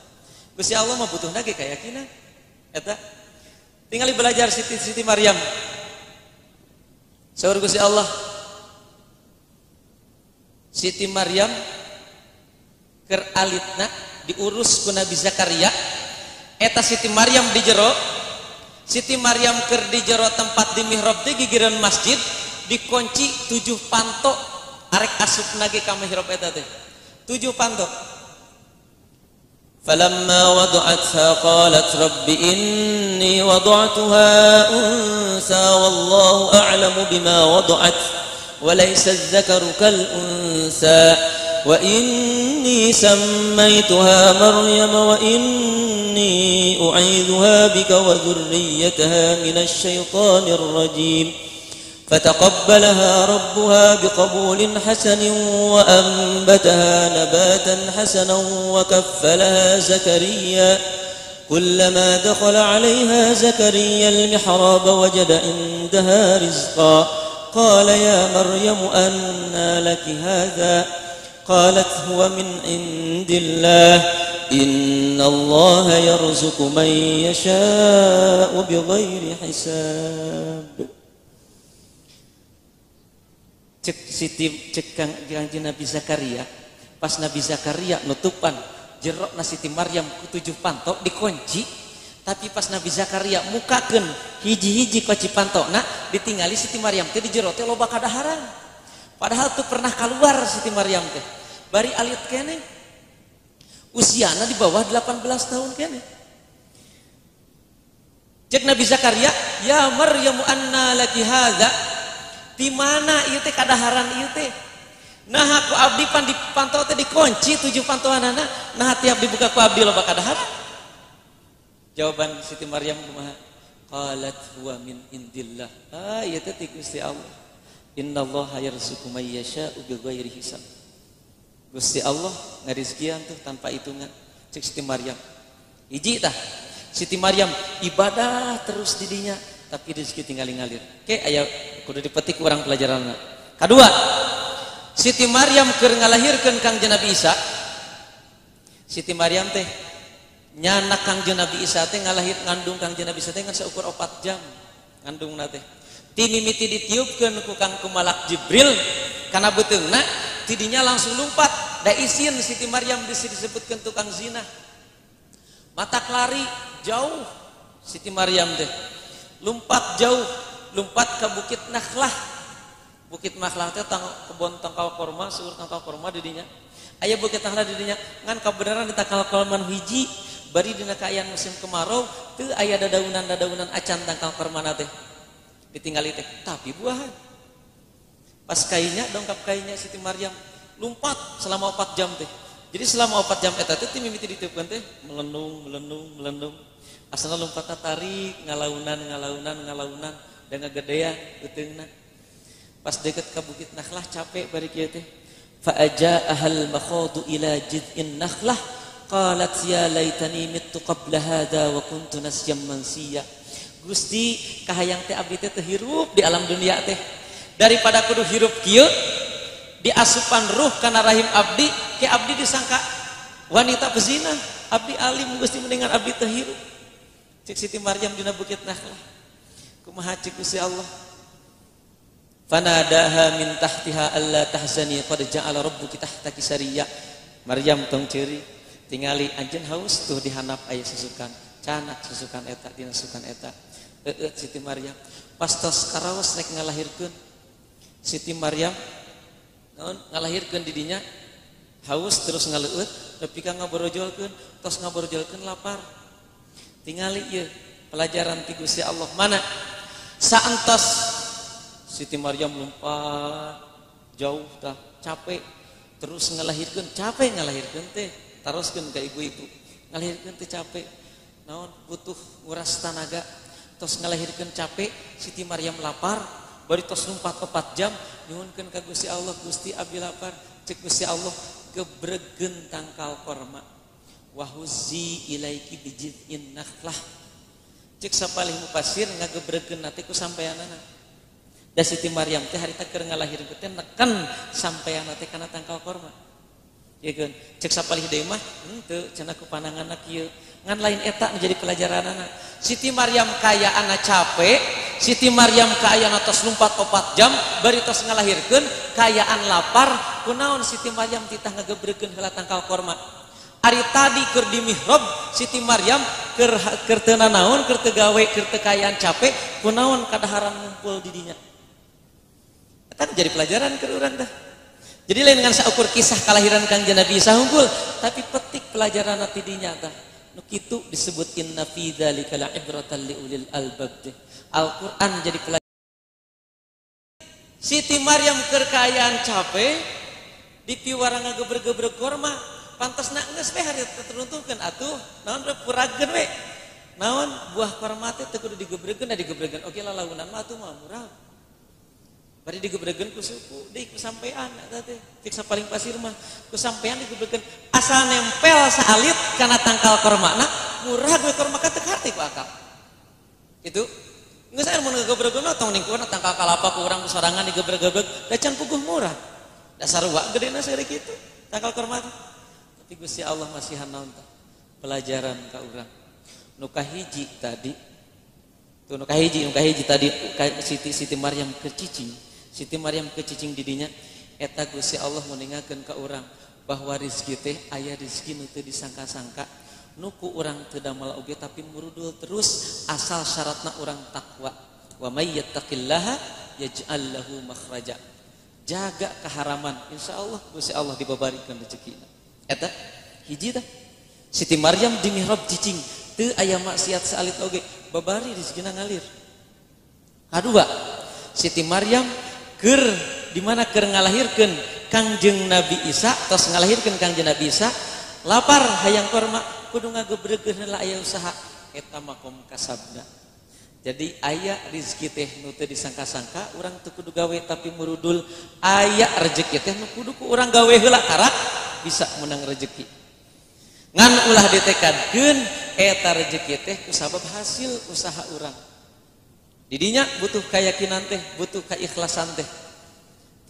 Gusti Allah mah butuh ge keyakinan. Eta tinggali belajar Siti Maryam. Saur Gusti Allah. Siti Maryam keur alitna diurus ku Nabi Zakaria. Eta Siti Maryam di jero. Siti Maryam keur di jero tempat di mihrab teh gigireun masjid dikunci 7 panto arek asup nage ka mihrab eta teh. 7 panto. فلما وضعتها قالت رب إني وضعتها أنثى والله أعلم بما وضعت وليس الذكر كالأنثى وإني سميتها مريم وإني أعيذها بك وذريتها من الشيطان الرجيم فتقبلها ربها بقبول حسن وأنبتها نباتا حسنا وكفلها زكريا كلما دخل عليها زكريا المحراب وجد عندها رزقا قال يا مريم أنى لك هذا قالت هو من عند الله إن الله يرزق من يشاء بغير حساب. Cek Kanjeng Nabi Zakaria, pas Nabi Zakaria nutupan jerokna Siti Maryam ku 7 pantok dikunci, tapi pas Nabi Zakaria mukakeun hiji-hiji kunci pantokna ditinggali Siti Maryam teh di jero teh loba kadaharan. Padahal tuh pernah keluar Siti Maryam teh. Bari alit kene. Usiana di bawah 18 tahun kene. Cek Nabi Zakaria, "Ya Maryam anna laki hadza?" Di mana ieu teh kadaharan ieu teh? Nah aku abdi pan di pantau teh dikunci 7 pantauanana, nah tiap dibuka ku abdi loba kadaharan. Jawaban Siti Maryam kumaha? Qalat huwa min indillah. Ieu teh ti Gusti Allah. Innallaha yarzuqu may yasha'u bighairi hisab. Gusti Allah ngarizkian tuh tanpa hitungan. Cek Siti Maryam. Hiji tah. Siti Maryam ibadah terus di dinya tapi rezeki tinggal ngalir. Oke, aya kudu dipetik urang pelajaranna. Kadua, Siti Maryam keur ngalahirkeun Kangjeng Nabi Isa. Siti Maryam teh nyana Kangjeng Nabi Isa teh ngalahir ngandung Kangjeng Nabi Isa teh ngan seukur 4 jam ngandungna teh. Ti mimiti ditiupkeun ku Kang Malak Jibril kana beuteungna, tidinya langsung lumpat. Da isin Siti Maryam disebutkeun tukang zina. Matak lari jauh Siti Maryam teh. Lumpat jauh, lumpat ke Bukit Nakhlah. Bukit Nakhlah teh kebon tangkal korma, seueur tangkal korma di dinya. Aya Bukit Nakhlah di dinya ngan kabeneran di tangkal korma hiji, bari dina kaayaan musim kemarau teu aya dadaunan acan tangkal korma teh. Ditinggali teh, tapi buahan. Pas kainya dongkap kainya Siti Maryam lumpat selama 4 jam teh. Jadi selama 4 jam eta teh mimiti ditiupkeun teh melendung. Asana lompatna tarik ngalaunan dan ngagedean euteungna. Pas deket ka Bukit Nakhlah capek bari kieu teh. Fa aja'ahal makhadu ila jid'in nakhlah qalat ya laitani mittu qabla hada wa kuntu nasyan mansiya. Gusti kahayang teh abdi teh hirup di alam dunia teh. Daripada kudu hirup kieu diasupan ruh kana rahim abdi, ke abdi disangka wanita pezina. Abdi alim Gusti mendingan abdi teh hirup. Cek Siti Maryam dina Bukit Nakhlah. Kumaha cek Gusti Allah. Fanadaha min tahtiha alla tahzani qad ja'ala rabbuki tahtaki sariyya. Maryam tong ceuri tingali anjeun haus tuh dihandap aya susukan. Canak susukan eta dina susukan eta. Siti Maryam pas tos karaos rek ngalahirkeun Siti Maryam naon ngalahirkeun di dinya haus terus ngaleueut nepi ka ngaborojolkeun tos ngaborojolkeun lapar. Tingali ieu pelajaran ti Gusti Allah mana saentos Siti Maryam lompat jauh tah capek terus ngalahirkeun capek ngalahirkeun teh taroskeun ka ibu-ibu ngalahirkeun teh capek naon butuh nguras tenaga tos ngalahirkeun capek Siti Maryam lapar bari tos lompat 4 jam nyuhunkeun ka Gusti Allah Gusti abdi lapar cek Gusti Allah gebregeun tangkal korma wahuzzi ilaiki bijid'in nakhlah cek sapalih mufasir ngagebregeun na teh ku sampeyanana da Siti Maryam teh harita keur ngalahirkeun teh nekan sampeyanna teh kana tangkal korma yeun cek sapalih deui mah henteu cenah ku pandanganna kieu ngan lain eta menjadi pelajaranana Siti Maryam kayaana capek Siti Maryam kaayana tos lumpat 4 jam bari tos ngalahirkeun kayaan lapar kunaon Siti Maryam titah ngagebregeun heula tangkal korma. Ari tadi keur di mihrab Siti Maryam keur teu nanaon keur teu gawe keur teu kayaan capek kunaon kadaharan ngumpul di dinya. Eta jadi pelajaran keur urang dah. Jadi lain dengan saukur kisah kelahiran Kangjeng Nabi Isa unggul, tapi petik pelajaran tidinya tah. Nu kitu disebut inna fi dzalika la'ibratan liulil albab. Al-Qur'an jadi pelajaran. Siti Maryam kerkayaan capek di piwarang gebreg-gebreg korma, pantasna geus we hari teruntuhkeun atuh, naon purageun we. Naon buah korma teh teu kudu digebregeun da digebregeun. Oke lalaunan mah atuh mah murah. Bari digebregeun ku suku, deui ku sampean eta teh. Tiksa paling pasir mah ku sampean digebregeun asal nempel saalit kana tangkal kormana, murah gue korma ka teu hati ku akal. Itu geus aya mun gegebregeun tong ningkuan tangkal kalapa ku urang sorangan digebreg-gebreg, da can puguh murah. Dasar wa gedena saeutik kitu, tangkal korma teh. Tapi Gusti Allah masih naon tah? Pelajaran ka urang. Nu kahiji tadi tuh nu kahiji tadi Siti Maryam kecicing. Siti Maryam kecicing didinya eta Gusti Allah meningakeun ka urang bahwa rezeki teh aya rezeki nu teu disangka-sangka nu ku urang teu damel oge tapi murudul terus asal syaratna urang takwa. Wa may yattaqillaha yaj'al lahu makhraja. Jaga keharaman, insyaallah Gusti Allah dibabarikeun rezekina. Eta hiji tah. Siti Maryam di mihrab cicing teu aya maksiat saalit oge, babari rezekina ngalir. Kadua, Siti Maryam keur di mana keur ngalahirkeun Kangjeng Nabi Isa, tos ngalahirkeun Kangjeng Nabi Isa, lapar hayang korma kudu ngagebregeun heula aya usaha eta makom kasabna. Jadi aya rezeki teh nu teu disangka-sangka, urang teu kudu gawe tapi murudul aya rezeki teh nu kudu ku urang gawe heula karak bisa menang rezeki. Ngan ulah ditekadkeun eta rezeki teh kusabab hasil usaha urang. Didinya butuh keyakinan teh, butuh keikhlasan teh.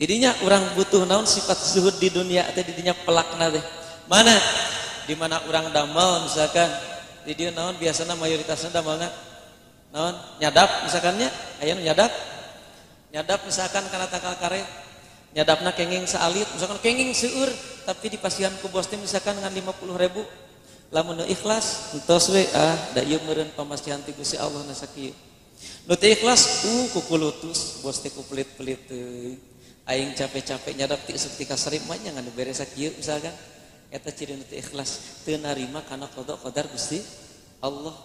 Didinya urang butuh naon sifat zuhud di dunia teh didinya pelakna teh. Mana? Di mana urang damel misalkan di dieu naon biasana mayoritasna damelna naon? Nyadap misalkannya, aya nu nyadap. Nyadap misalkan kana tangkal karet. Nyadapna kenging saalit, misalkan kenging seueur tapi dipasihan ku bos teh misalkan ngan 50.000. Lamun nu ikhlas entos we da ieu meureun pamasihan ti Gusti Allah na sakieu. Nu teu ikhlas kukulutus bos teh ku pelit-pelit teuing. Aing capek-capek nyadap ti esuk ti kasarip mah nya ngan beres sakieu misalkan. Eta ciri nu teu ikhlas, teu narima kana qada qadar Gusti Allah.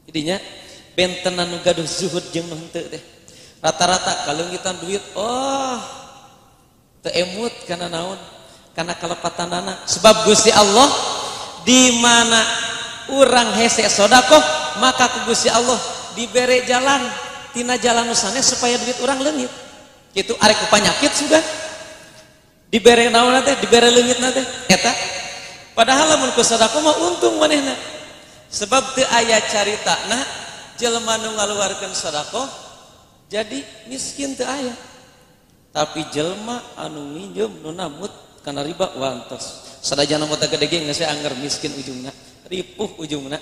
Jadinya bentenan nu gaduh zuhud jeung nu henteu teh. Rata-rata kalungitan duit teu emut kana naon? Kana kalepatanana. Sebab Gusti Allah di mana urang hese sedekah maka ku Gusti Allah dibere jalan tina jalan usane supaya duit urang leungit. Kitu arek ku panyakit sudah dibere naon teh dibere leungitna teh eta. Padahal lamun ku sedekah mah untung manehna. Sebab teu aya caritana jelema nu ngaluarkeun sedekah jadi miskin teu aya. Tapi jelema anu minjem nu namut kana riba wantos. Sadajana mata gede ge geus anger miskin ujungna, ripuh ujungna.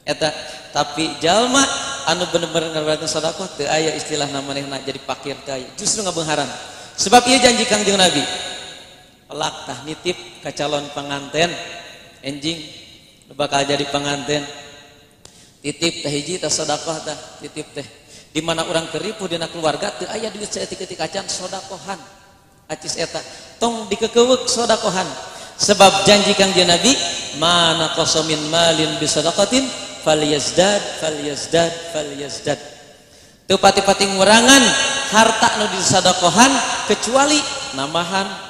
Eta tapi jalma anu bener-bener ngaluarkeun sedekah teu aya istilahna manehna jadi fakir teu aya. Justru ngabeungharan. Sebab ieu janji Kangjeng Nabi. Pelak tah nitip ka calon panganten enjing nu bakal jadi panganten. Titip teh hiji tah sedekah tah titip teh. Di mana urang keripuh dina keluarga teu aya duit saeutik-eutik acan sedekahan. Acis eta tong dikekeuweuk sedekahan. Sebab janji Kangjeng Nabi, "Mana qasamin malin bi sadaqatin falyazdad." Teu pati-pati ngurangan harta nu disedekahan kecuali namahan.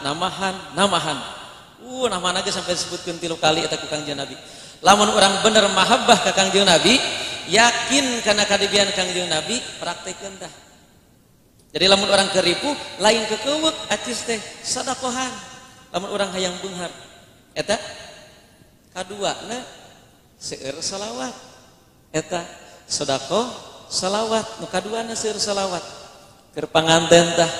Namana ge sampai disebutkeun 3 kali eta ku Kangjeng Nabi. Lamun urang bener mahabbah ka Kangjeng Nabi, yakin kana kadibian Kangjeng Nabi, praktekeun tah. Jadi lamun orang keripuh lain kekeuweuk acis teh sedekahan. Lamun orang hayang beunghar eta kaduana seueur selawat. Eta sedekah selawat, nu kaduana seueur selawat. Keur panganten tah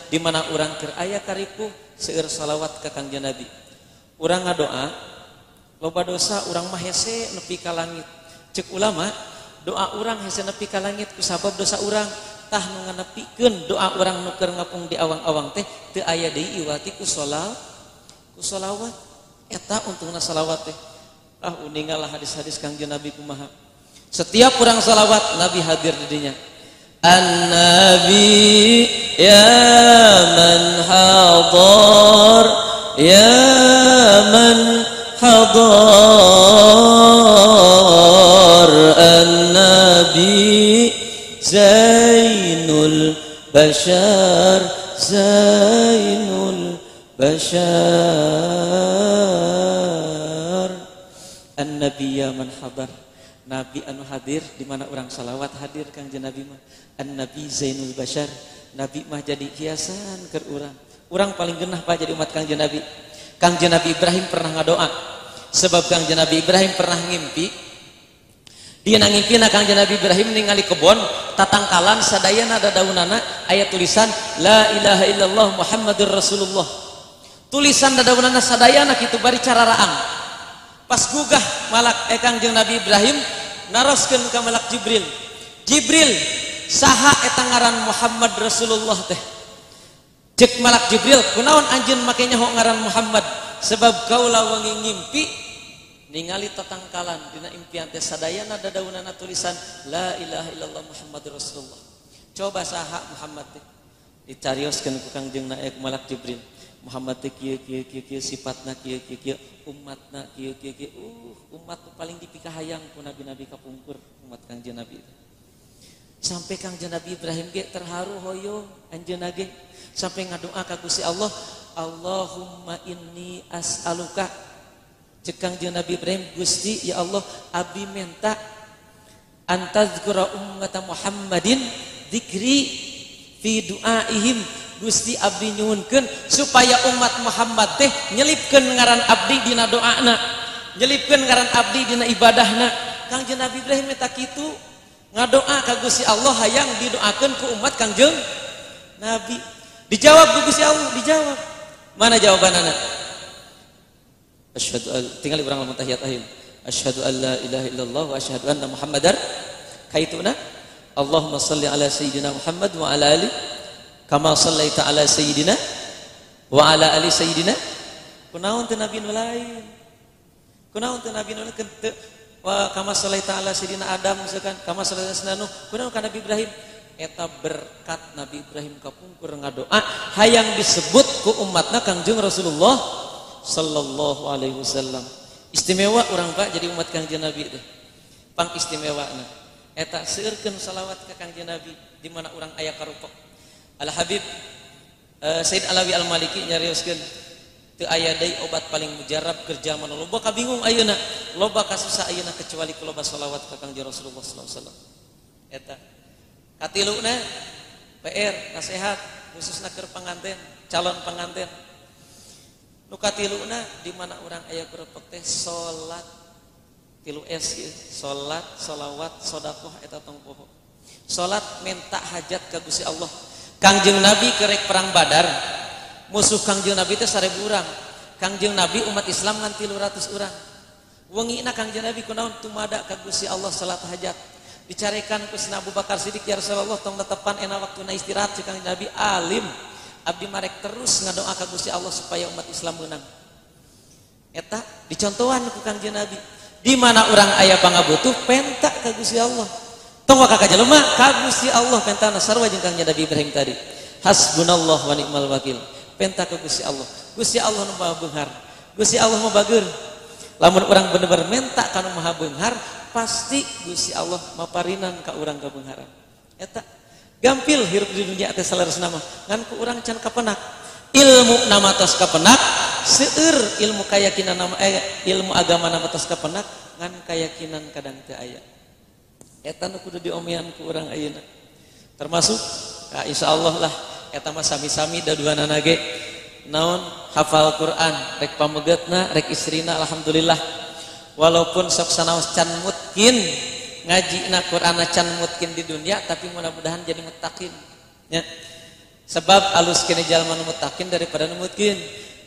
di mana urang keur aya karipuh seueur selawat ka Kangjeng Nabi. Urang ngadoa loba dosa urang mah hese nepi ka langit. Ceuk ulama doa urang hese nepi ka langit kusabab dosa urang tah nu nganepikeun doa urang nu keur ngapung di awang-awang teh teu aya deui iwati ku sholawat eta untungna shalawat teh. Uningalah hadis-hadis Kangjeng Nabi kumaha. Setiap urang shalawat Nabi hadir di dinya. An-Nabi ya man hadar ya man hadar an-nabi zainul bashar zainul bashar an-nabi ya man hadar nabi anu hadir di mana orang salawat hadir Kangjeng Nabi mah an-nabi zainul bashar nabi mah jadi hiasan keur urang paling genah Pak jadi umat Kangjeng Nabi. Kangjeng Nabi Ibrahim pernah ngadoa sebab Kangjeng Nabi Ibrahim pernah ngimpi dia nangimpi Kangjeng Nabi Ibrahim ningali kebon tatangkalan sadayana dadaunana aya tulisan la ilaha illallah Muhammadur Rasulullah tulisan dadaunana sadayana kitu bari cararaang pas gugah malak Kangjeng Nabi Ibrahim naroskeun ka malak Jibril saha eta ngaran Muhammad Rasulullah teh cek malak Jibril kunaon anjeun make nyaho ngaran Muhammad sebab kaula wangi ngimpi ningali tatangkalan dina impian teh sadayana dadaunana tulisan la ilaha illallah Muhammadur Rasulullah coba saha Muhammad teh dicarioskeun ku Kangjeng naik malak Jibril Muhammad teh kieu sifatna kieu umatna kieu umat paling dipikahayang ku nabi-nabi kapungkur umat Kangjeng Nabi sampai Kangjeng Nabi Ibrahim ge terharu hoyong anjeunna ge sampai ngadoa ka Gusti Allah Allahumma inni as'aluka cek Kangjeng Nabi Ibrahim Gusti ya Allah abdi minta antazkura ummata Muhammadin dzikri fi du'aihim Gusti abdi nyuhunkeun supaya umat Muhammad teh nyelipkeun ngaran abdi dina doana nyelipkeun ngaran abdi dina ibadahna Kangjeng Nabi Ibrahim eta kitu ngadoa ka Gusti Allah hayang didoakeun ku umat Kangjeng Nabi dijawab ku Gusti Allah dijawab mana jawabanana asyhadu tinggal urang lamun tahiyat akhir asyhadu an la ilaha illallah wa asyhadu anna muhammadar kaituna Allahumma shalli ala sayyidina Muhammad wa ala ali kama shallaita ala sayyidina wa ala ali sayyidina kunaon teh nabi nu lain kunaon teh nabi nu lain wa kama shallaita ala sayyidina Adam misalkan kama shallaita ala Nuh kunaon ka Nabi Ibrahim eta berkat Nabi Ibrahim kapungkur ngadoa hayang disebut ku umatna Kangjeng Rasulullah sallallahu alaihi wasallam istimewa urang Pak jadi umat Kangjeng Nabi teh pang istimewana eta seueurkeun salawat ka Kangjeng Nabi di mana urang aya karupok Al Habib Said Alawi Al Maliki nyarioskeun teu aya deui obat paling mujarab keur jalma nu loba kabingung ayeuna loba kasusah ayeuna kecuali ku loba salawat ka Kangjeng Rasulullah sallallahu alaihi wasallam eta katiluna PR nasihat khususna keur panganten calon panganten nu katiluna di mana urang aya kerepek teh salat 3S salat salawat sedekah eta tong poho salat minta hajat ka Gusti Allah Kangjeng Nabi kerek perang Badar musuh Kangjeng Nabi teh 1000 urang Kangjeng Nabi umat Islam ngan 300 urang wengina Kangjeng Nabi kunaon tumada ka Gusti Allah salat hajat dicarekan ku Sayyidina Abu Bakar Siddiq ya Rasulullah tong netepan ena waktuna istirahat cek Kangjeng Nabi alim abdi marek terus ngadoa ka Gusti Allah supaya umat Islam menang eta dicontohan ku Kangjeng Nabi di mana urang aya pangabutuh penta ka Gusti Allah tong ka jelema ka Gusti Allah pentana sarua jeung Kangjeng Nabi Ibrahim tadi hasbunallah wa ni'mal wakil penta ka Gusti Allah nu maha beunghar Gusti Allah mah bageur lamun urang bener-bener menta kana maha beunghar pasti Gusti Allah maparinan ka urang kabeungharan eta gampil hirup di dunia teh salaresna mah ngan ku urang can kapenak ilmu nama tos kapenak seueur ilmu kayakinan nama ilmu agama nama tos kapenak ngan kayakinan kadang teu aya eta nu kudu diomean ku urang ayeuna termasuk ya insyaallah lah eta mah sami-sami daduanana ge naon hafal Quran rek pamegetna rek istrina alhamdulillah walaupun sok sanaos can mutkin ngajina Quran can mutkin di dunia tapi mudah-mudahan jadi muttaqin ya sebab alus kene jalma nu muttaqin daripada nu mutkin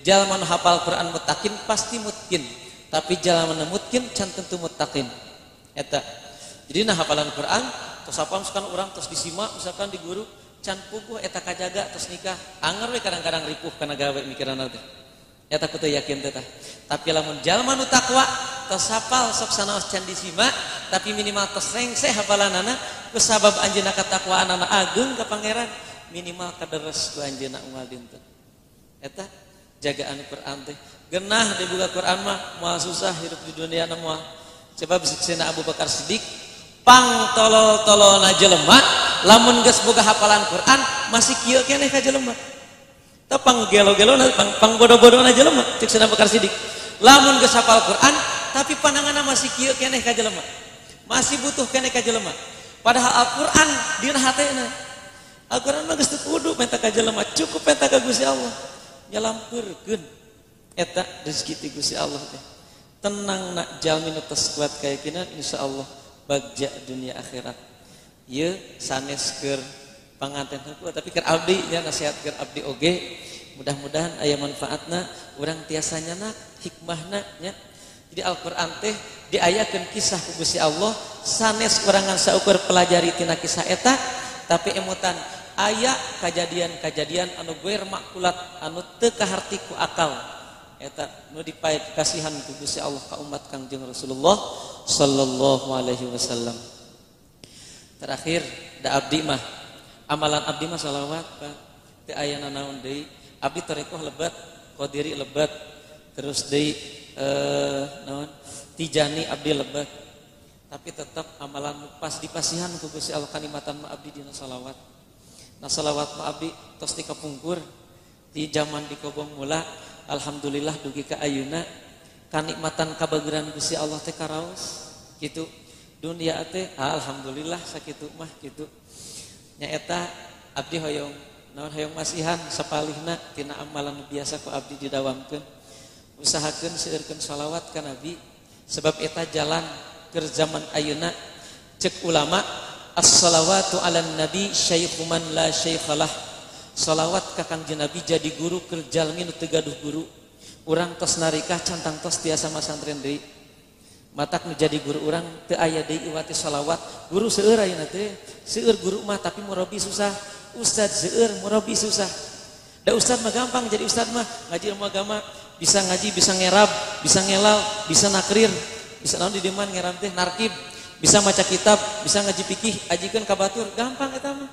jalma nu hafal Quran muttaqin pasti mutkin tapi jalma nu mutkin can tentu muttaqin eta jadi nah hafalan Quran tos hafal misalkan urang tos disimak misalkan di guru can puguh eta kajaga tos nikah anger we kadang-kadang ripuh kana gawe mikiranna teh eta kudu yakin teh tah tapi lamun jalma nu takwa tos hafal sok sanaos can disimak tapi minimal tos rengseh hafalanana ku sabab anjeunna katakwaanana agung ka pangeran minimal kaderes ku anjeunna unggal dinten eta jagaan Quran teh. Genah dibuka Quran mah moal susah hidup di dunia na moal. Coba bisikna Abu Bakar Siddiq pang tolol-tololna jelema lamun geus boga hafalan Quran masih kieu keneh ka jelema. Teu pang gelo-gelona pang bodoh-bodohna jelema cek Abu Bakar Siddiq. Lamun geus hafal Quran tapi pandanganna masih kieu keneh ka jelema. Masih butuh keneh ka jelema. Padahal Al-Qur'an dina hatena. Al-Qur'an mah geus teu kudu menta ka jelema, cukup menta ka Gusti Allah. Nyalampeurkeun eta rezeki ti Gusti Allah teh. Tenang nak jalmi nu tos kuat kaya kieu insyaallah bagja dunia akhirat. Ieu sanes keur panganten kuat tapi keur abdi nya nasihat keur abdi oge. Mudah-mudahan aya manfaatna urang tiasa nyanak hikmahna nya. Jadi Al-Qur'an teh diayakeun kisah ku Gusti Allah sanes urangan saukur pelajari tina kisah eta tapi emutan aya kajadian-kajadian anu guer makulat anu teu kaharti ku akal eta nu dipae kasihan ku Gusti Allah ka umat Kangjeng Rasulullah sallallahu alaihi wasallam. Terakhir da abdi mah amalan abdi mah salawat Pak teu aya nanaon deui abdi tarekoh lebat qadiri lebat terus deui naon tijani abdi lebat tapi tetap amalan pas dipasihan ku Gusti Allah kalimatan ma abdi dina salawat. Nah salawat ma abdi tos dikapungkur di zaman dikobong mula alhamdulillah dugi ka ayeuna kanikmatan kabageran Gusti Allah teh karaos kitu dunia teh alhamdulillah sakitu mah kitu nya eta abdi hoyong naon hoyong masihan sapalihna tina amalan biasa ku abdi didawamkeun usahakeun seueurkeun salawat ka Nabi sebab eta jalan keur zaman ayeuna cek ulama as-salawatu 'alan nabi syaikhu man la syaikhalah. Salawat ka Kangjeng Nabi jadi guru keur jalmi nu teu gaduh guru. Urang tos narikah cantang tos tiasa masantren deui. Matak nu jadi guru urang teu aya deui iwati salawat. Guru seueur ayeuna teh, seueur guru mah tapi murabi susah. Ustad seueur murabi susah. Da ustad mah gampang jadi ustad mah ngaji ilmu agama, bisa ngaji, bisa ngerab, bisa ngelal, bisa nakrir. Bisa naon di diman ngeram teh narkib, bisa maca kitab, bisa ngaji fikih, ajikeun ka batur, gampang eta mah.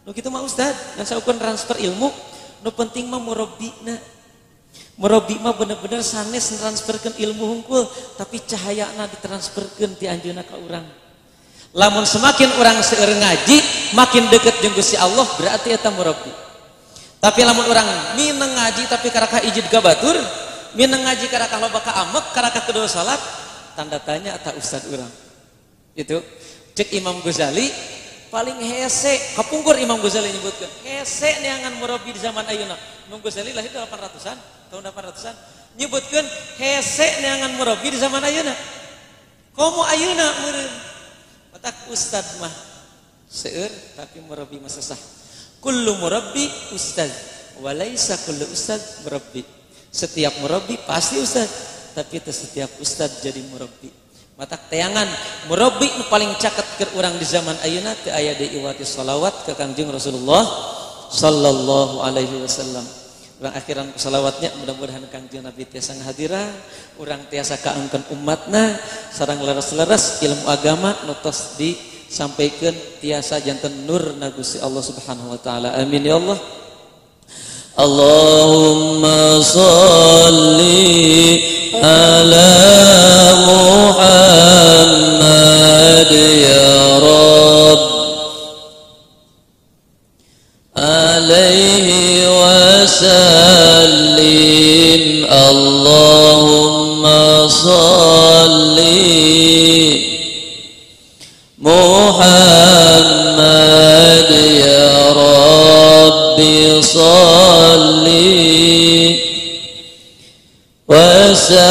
Nu kitu mah ustad, ngan saukeun transfer ilmu, nu penting mah murabbina. Murabbi mah bener-bener sanes transferkeun ilmu hungkul, tapi cahayana ditransferkeun ti anjeunna ka urang. Lamun semakin urang seueur ngaji, makin deket jeung Gusti Allah, berarti eta murabbi. Tapi lamun urang mineng ngaji tapi karakah ijid ka batur, mineng ngaji karakah loba ka amek, karakah kedua salat, tanda tanya eta ustad urang. Itu cek Imam Ghazali paling hese kapungkur Imam Ghazali nyebutkeun hese neangan murabbi di zaman ayeuna. Imam Ghazali lahir 800-an, tahun 800-an nyebutkeun hese neangan murabbi di zaman ayeuna. Komo ayeuna meureun. Matak ustad mah seueur tapi murabbi mah sesah. Kullu murabbi ustad wa laisa kullu ustad murabbi. Setiap murabbi pasti ustad, tapi teu setiap ustad jadi murabbi. Matak teangan murabbi nu paling caket keur urang di zaman ayeuna teu aya deui iwati shalawat ka Kangjeng Rasulullah sallallahu alaihi wasallam. Urang akhiran ku salawatnya mudah-mudahan Kangjeng Nabi tiasa ngahadira, urang tiasa kaangkeun umatna sareng leres-leres ilmu agama nu tos disampaikeun tiasa janten nurna Gusti Allah Subhanahu wa taala. Amin ya Allah. Allahumma shalli ala Muhammad ya Rabb alaihi wasallim. Allahumma shalli Muhammad ya Rabbi shalli wasallim.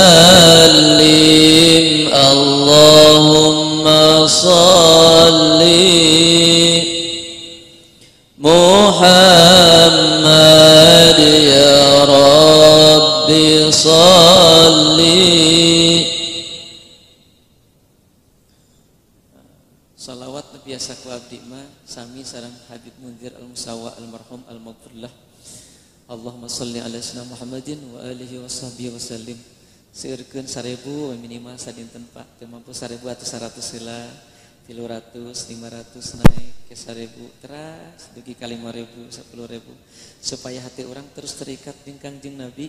Allahumma shalli Muhammad ya Rabbi shalli. Salawat biasa ku abdi mah sami sareng Habib Munzir al-Musawa al-marhum al-maghfirlah. Allahumma shalli ala sayyidina Muhammadin wa alihi washabbihi wasallim. Seueurkeun 1000 minimal sadinten Pak, teu mampu 1000 atau 100 heula. 300, 500 naik ke 1000 teras dugi ka 5000, 10.000 supaya hati orang terus terikat jeung Kangjeng Nabi.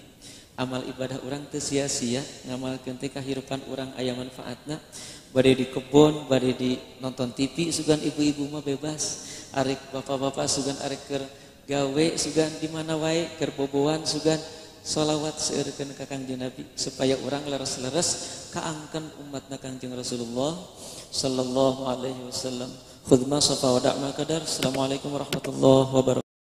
Amal ibadah orang teu sia-sia, ngamalkeun teh kahirupan orang aya manfaatna. Bade di kebon, bade di nonton TV sugan ibu-ibu mah bebas. Arek bapak-bapak sugan arek keur gawe sugan di mana wae keur boboan sugan sholawat seureurkeun ka Kangjeng Nabi supaya orang leres-leres kaangkeun umatna Kangjeng Rasulullah sallallahu alaihi wasallam. Khudma safa wa da'ma qadar. Assalamualaikum warahmatullahi wabarakatuh.